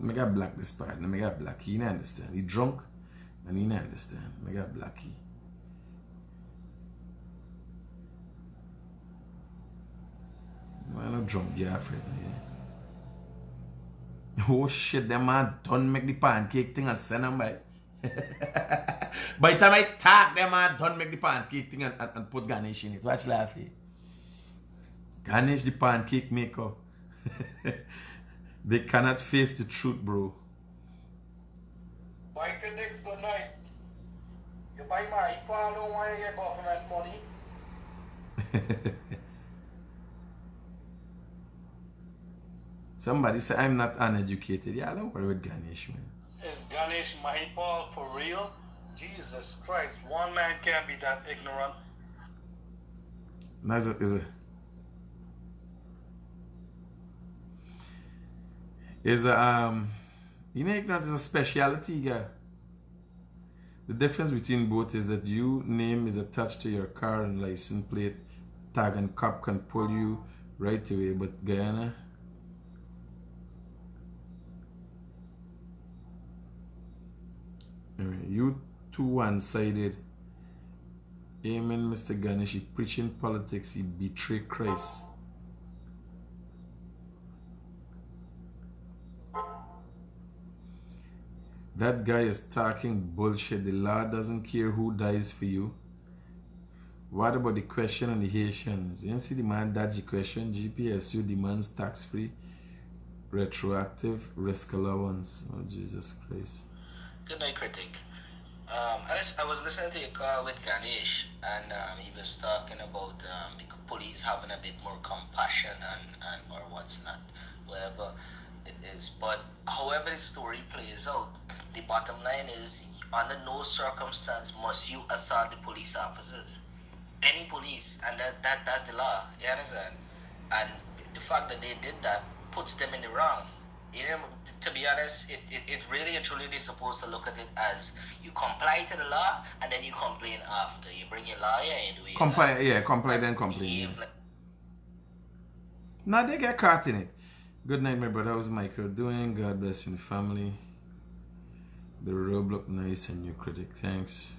A: I got black this part. I got black. He didn't understand. He drunk. And you don't understand. I got Blackie. I'm not drunk girlfriend. Yeah. Oh shit, them man done make the pancake thing and send them by. By the time I talk, them man done make the pancake thing and put Ganesh in it. Watch laughing. Ganesh the pancake maker. They cannot face the truth, bro.
E: Buy Critics, good night. You buy my iPad, don't want to get government money.
A: Somebody say I'm not uneducated. Yeah, don't worry with Ganesh, man.
C: Is Ganesh Mahipal for real? Jesus Christ, one man can't be that ignorant.
A: No, you know, ignorance is a speciality, guy. The difference between both is that your name is attached to your car and license plate tag, and cop can pull you right away. But Guyana, you too one-sided. Amen, Mr. Ganesh. He preaching politics. He betray Christ. That guy is talking bullshit. The law doesn't care who dies for you. What about the question on the Haitians? You see the man dodgy question. GPSU demands tax-free, retroactive risk allowance. Oh, Jesus Christ.
F: Good night, Critic. I was listening to your call with Ganesh, and he was talking about the police having a bit more compassion and or what's not, whatever it is. But however the story plays out, the bottom line is, under no circumstance must you assault the police officers. Any police, and that's the law. You understand? And the fact that they did that puts them in the wrong. You know, to be honest, it really and truly is supposed to look at it as you comply to the law and then you complain after. You bring your lawyer and do your
A: comply, yeah, comply then complain. Yeah. Now they get caught in it. Good night, my brother. How's Michael doing? God bless you and family. The robe look nice and your Critic. Thanks.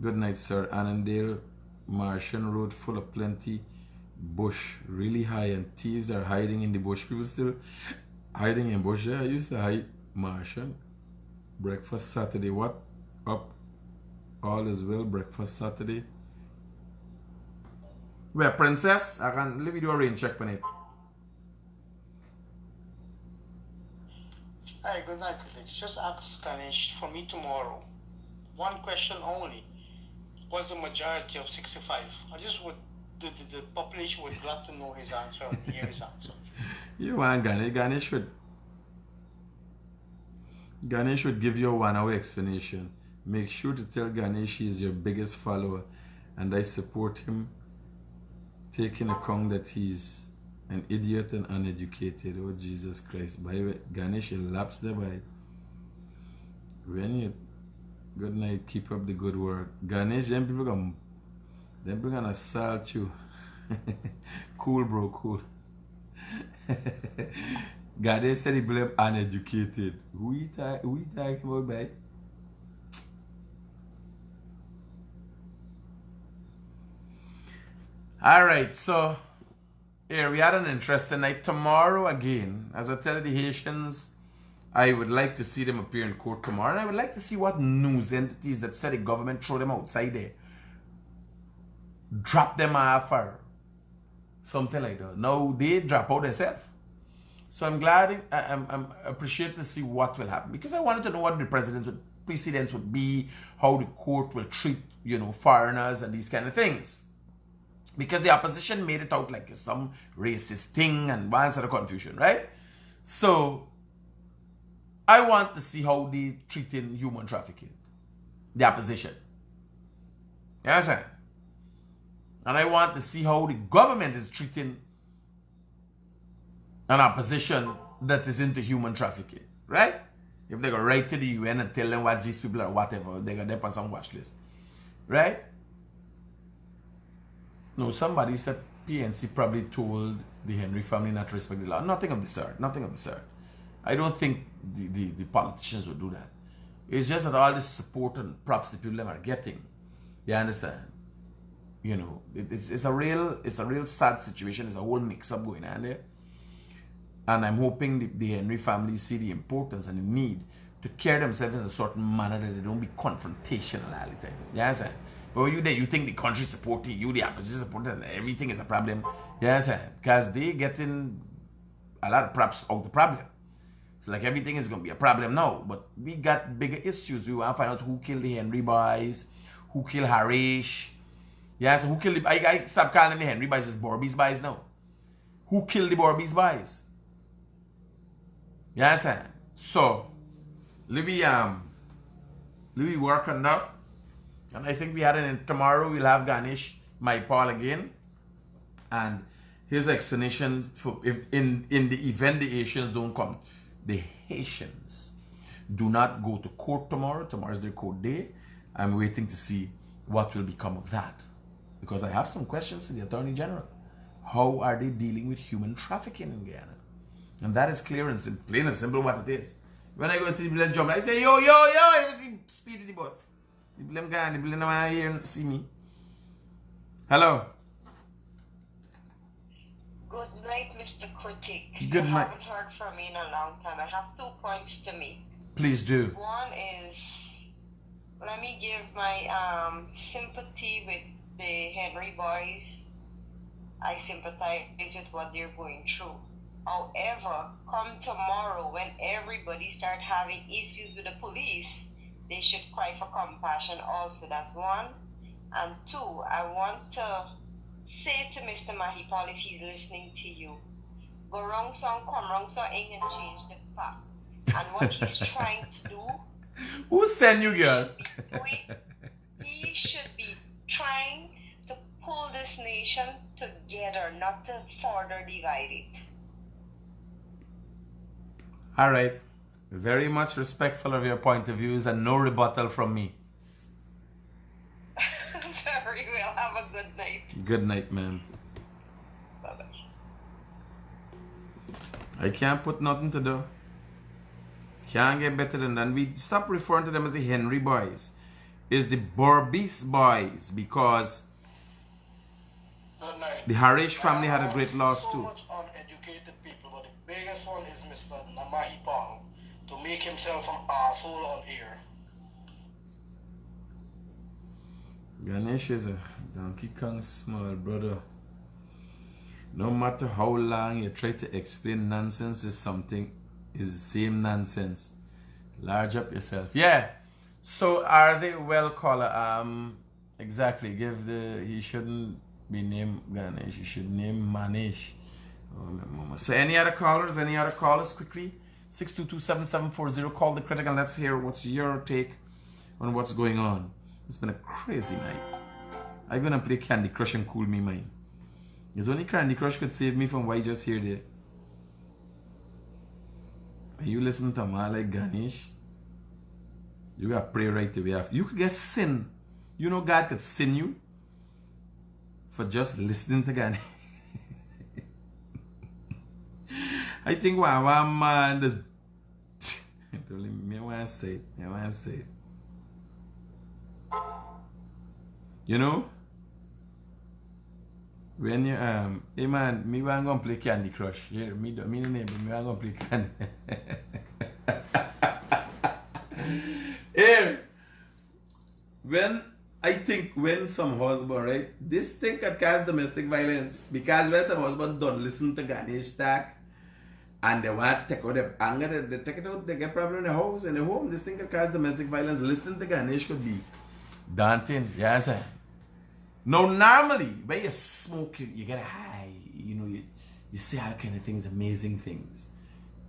A: Good night, sir. Annandale, Martian Road full of plenty bush, really high, and thieves are hiding in the bush. People still hiding in bush. Yeah, I used to hide Martian. Breakfast Saturday. What up? All is well. Breakfast Saturday. Where, princess? I can let me do a rain check on it.
G: Hi, good night, Critic. Just ask Ganesh for me tomorrow. One question only. What's the majority of 65? I just would, the population would love to know his answer and hear his answer.
A: You want Ganesh? Ganesh would give you a 1 hour explanation. Make sure to tell Ganesh he is your biggest follower and I support him, taking account that he's an idiot and uneducated. Oh, Jesus Christ. By the way, Ganesh elapsed thereby. When you, good night, keep up the good work. Ganesh, them people gonna assault you. Cool, bro, cool. Ganesh said he believe uneducated. Who you talking about, by? Alright, so here we had an interesting night. Tomorrow again, as I tell the Haitians, I would like to see them appear in court tomorrow. And I would like to see what news entities that said the government throw them outside there, drop them off or something like that. Now they drop out themselves. So I'm glad, I'm appreciate to see what will happen, because I wanted to know what the precedents would be, how the court will treat, you know, foreigners and these kind of things. Because the opposition made it out like it's some racist thing and one sort of confusion, right? So I want to see how they treating human trafficking, the opposition. You understand? And I want to see how the government is treating an opposition that is into human trafficking, right? If they go right to the UN and tell them what these people are, whatever, they got them on some watch list, right? No, somebody said PNC probably told the Henry family not to respect the law. Nothing of the sort. Nothing of the sort. I don't think the politicians would do that. It's just that all this support and props the people them are getting. You understand? You know, it's a real sad situation. It's a whole mix-up going on there. And I'm hoping the Henry family see the importance and the need to carry themselves in a certain manner that they don't be confrontational all the time. You understand? But when you there, you think the country supporting you, the opposition supporting, and everything is a problem. You understand? Because they getting a lot of props out the problem. So like everything is going to be a problem now. But we got bigger issues. We want to find out who killed the Henry boys, who killed Harish. Yeah, so who killed the... I stop calling them the Henry boys, it's Borby's boys now. Who killed the Borby's boys? You understand? So, let me work on that. And I think we had it tomorrow. We'll have Ganesh, my Paul again. And his explanation for if in the event the Haitians don't come. The Haitians do not go to court tomorrow. Tomorrow is their court day. I'm waiting to see what will become of that. Because I have some questions for the Attorney General. How are they dealing with human trafficking in Guyana? And that is clear and simple, plain and simple what it is. When I go see the blame jump, I say, yo, you see speed with the bus. The blame guy, the blame man here and see me. Hello.
H: Good night, Mr. Critic.
A: Good night.
H: I haven't heard from you in a long time. I have 2 points to make.
A: Please do.
H: One is, let me give my sympathy with the Henry boys. I sympathize with what they're going through. However, come tomorrow when everybody start having issues with the police, they should cry for compassion also. That's one. And two, I want to say to Mr. Mahipal, if he's listening to you, go wrong song, come wrong song, ain't gonna change the fact. And what he's trying to do...
A: Who sent you, girl?
H: He should be trying to pull this nation together, not to further divide it.
A: All right. Very much respectful of your point of views and no rebuttal from me.
H: Very well. Have a good night.
A: Good night, ma'am.
H: Bye-bye.
A: I can't put nothing to do. Can't get better than that. We stop referring to them as the Henry boys. It's the Borby's boys because the Harish family had a great loss
E: so
A: too.
E: Much uneducated people, but the biggest one is Mr. Mahipal to make himself an asshole on air.
A: Ganesh is a Donkey Kong small brother. No matter how long you try to explain nonsense is something, is the same nonsense. Large up yourself. Yeah. So are they well caller? Exactly. Give the he shouldn't be named Ganesh. He should name Manish. Oh, so any other callers? Any other callers quickly? 622-7740. Call the Critic and let's hear what's your take on what's going on. It's been a crazy night. I'm gonna play Candy Crush and cool me mind. There's only Candy Crush could save me from what I just hear there. When you listen to a man like Ganesh, you gotta pray right away after. You could get sin. You know God could sin you for just listening to Ganesh. I think one man does. Don't let me want to say it. I want to say it. You know? When you hey man, me want to play Candy Crush. Here, me the name, me want to play Candy. Here, when some husband, right, this thing could cause domestic violence because when some husband don't listen to Ganesh talk and they want to take out their anger, they take it out, they get problem in the house, in the home, this thing could cause domestic violence. Listening to Ganesh could be daunting, yes sir. Now normally, when you smoke, you get high, you know, you see all kind of things, amazing things.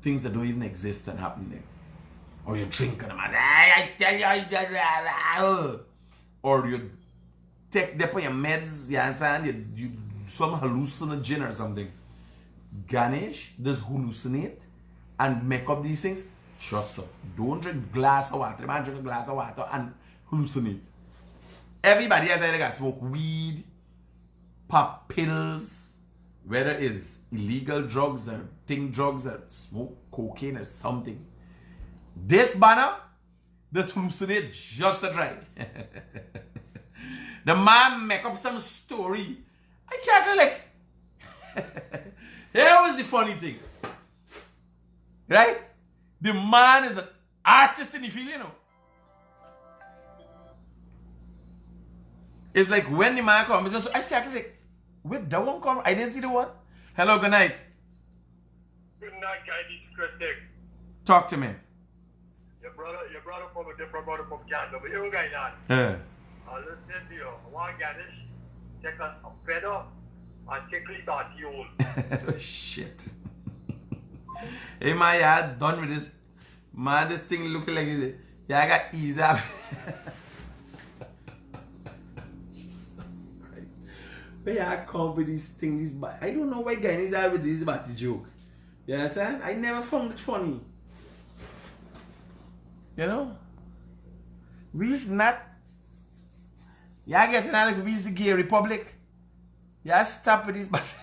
A: Things that don't even exist and happen there. Or you drink and I tell you, or you take them on your meds, you understand? You some hallucinogen or something. Ganesh does hallucinate and make up these things. Just so. Don't drink glass of water. Man, drink a glass of water and hallucinate. Everybody has either got smoke weed, pop pills, whether it's illegal drugs or thing drugs or smoke cocaine or something. This banner This hallucinate just right. The man make up some story. I can't relate. Here was the funny thing. Right? The man is an artist in the field, you know. It's like when the man comes, it's just, I can't relate. Wait, that one come? I didn't see the one. Hello, good night.
I: Good night, guys. It's Critic.
A: Talk to me.
I: Your brother from a different brother from Canada, but you guys on. Listen to you. I want to get this. Take a feather and tickle it on the old.
A: Oh, shit. Hey, man, yeah, done with this. Man, this thing looking like it. Yeah, I got easy up. Jesus Christ. But yeah, I come with these things. I don't know why guys are with this about the joke. You understand? I never found it funny. You know? We's not. Y'all getting out like we's the gay republic. Y'all stop with this. But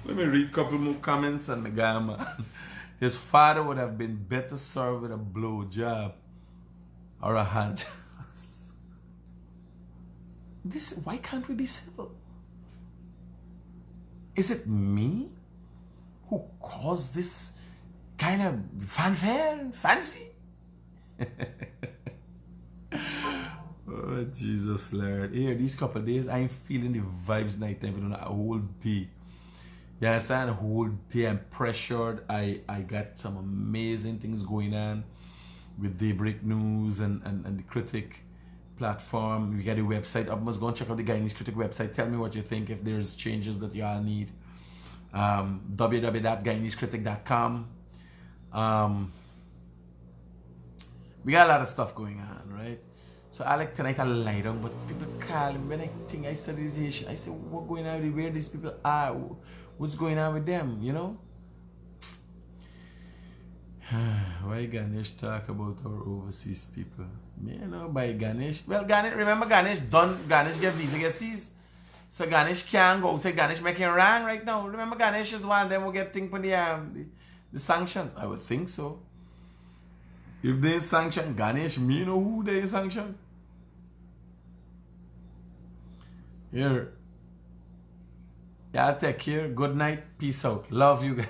A: let me read a couple more comments on the guy, man. His father would have been better served with a blow job or a hand job. Why can't we be civil? Is it me who caused this kind of fanfare and fancy? Oh, Jesus, Lord. Here, these couple of days, I'm feeling the vibes nighttime for a whole day. You understand? A whole day I'm pressured. I got some amazing things going on with Daybreak News and the Critic platform. We got a website up. Must go and check out the Guyanese Critic website. Tell me what you think, if there's changes that y'all need. www.guyanesecritic.com. We got a lot of stuff going on, right? So I like tonight I lie down, but people call me when I think I study this Haitian. I say, what going on with where these people are? What's going on with them, you know? Why Ganesh talk about our overseas people? Me, you know, by Ganesh. Well, Ganesh, remember Ganesh get visa get seized. So Ganesh can't go outside. Ganesh making wrong right now. Remember Ganesh is one of them who get things for the sanctions. I would think so. If they sanction Ganesh, me know who they sanction. Here. Y'all take care. Good night. Peace out. Love you guys.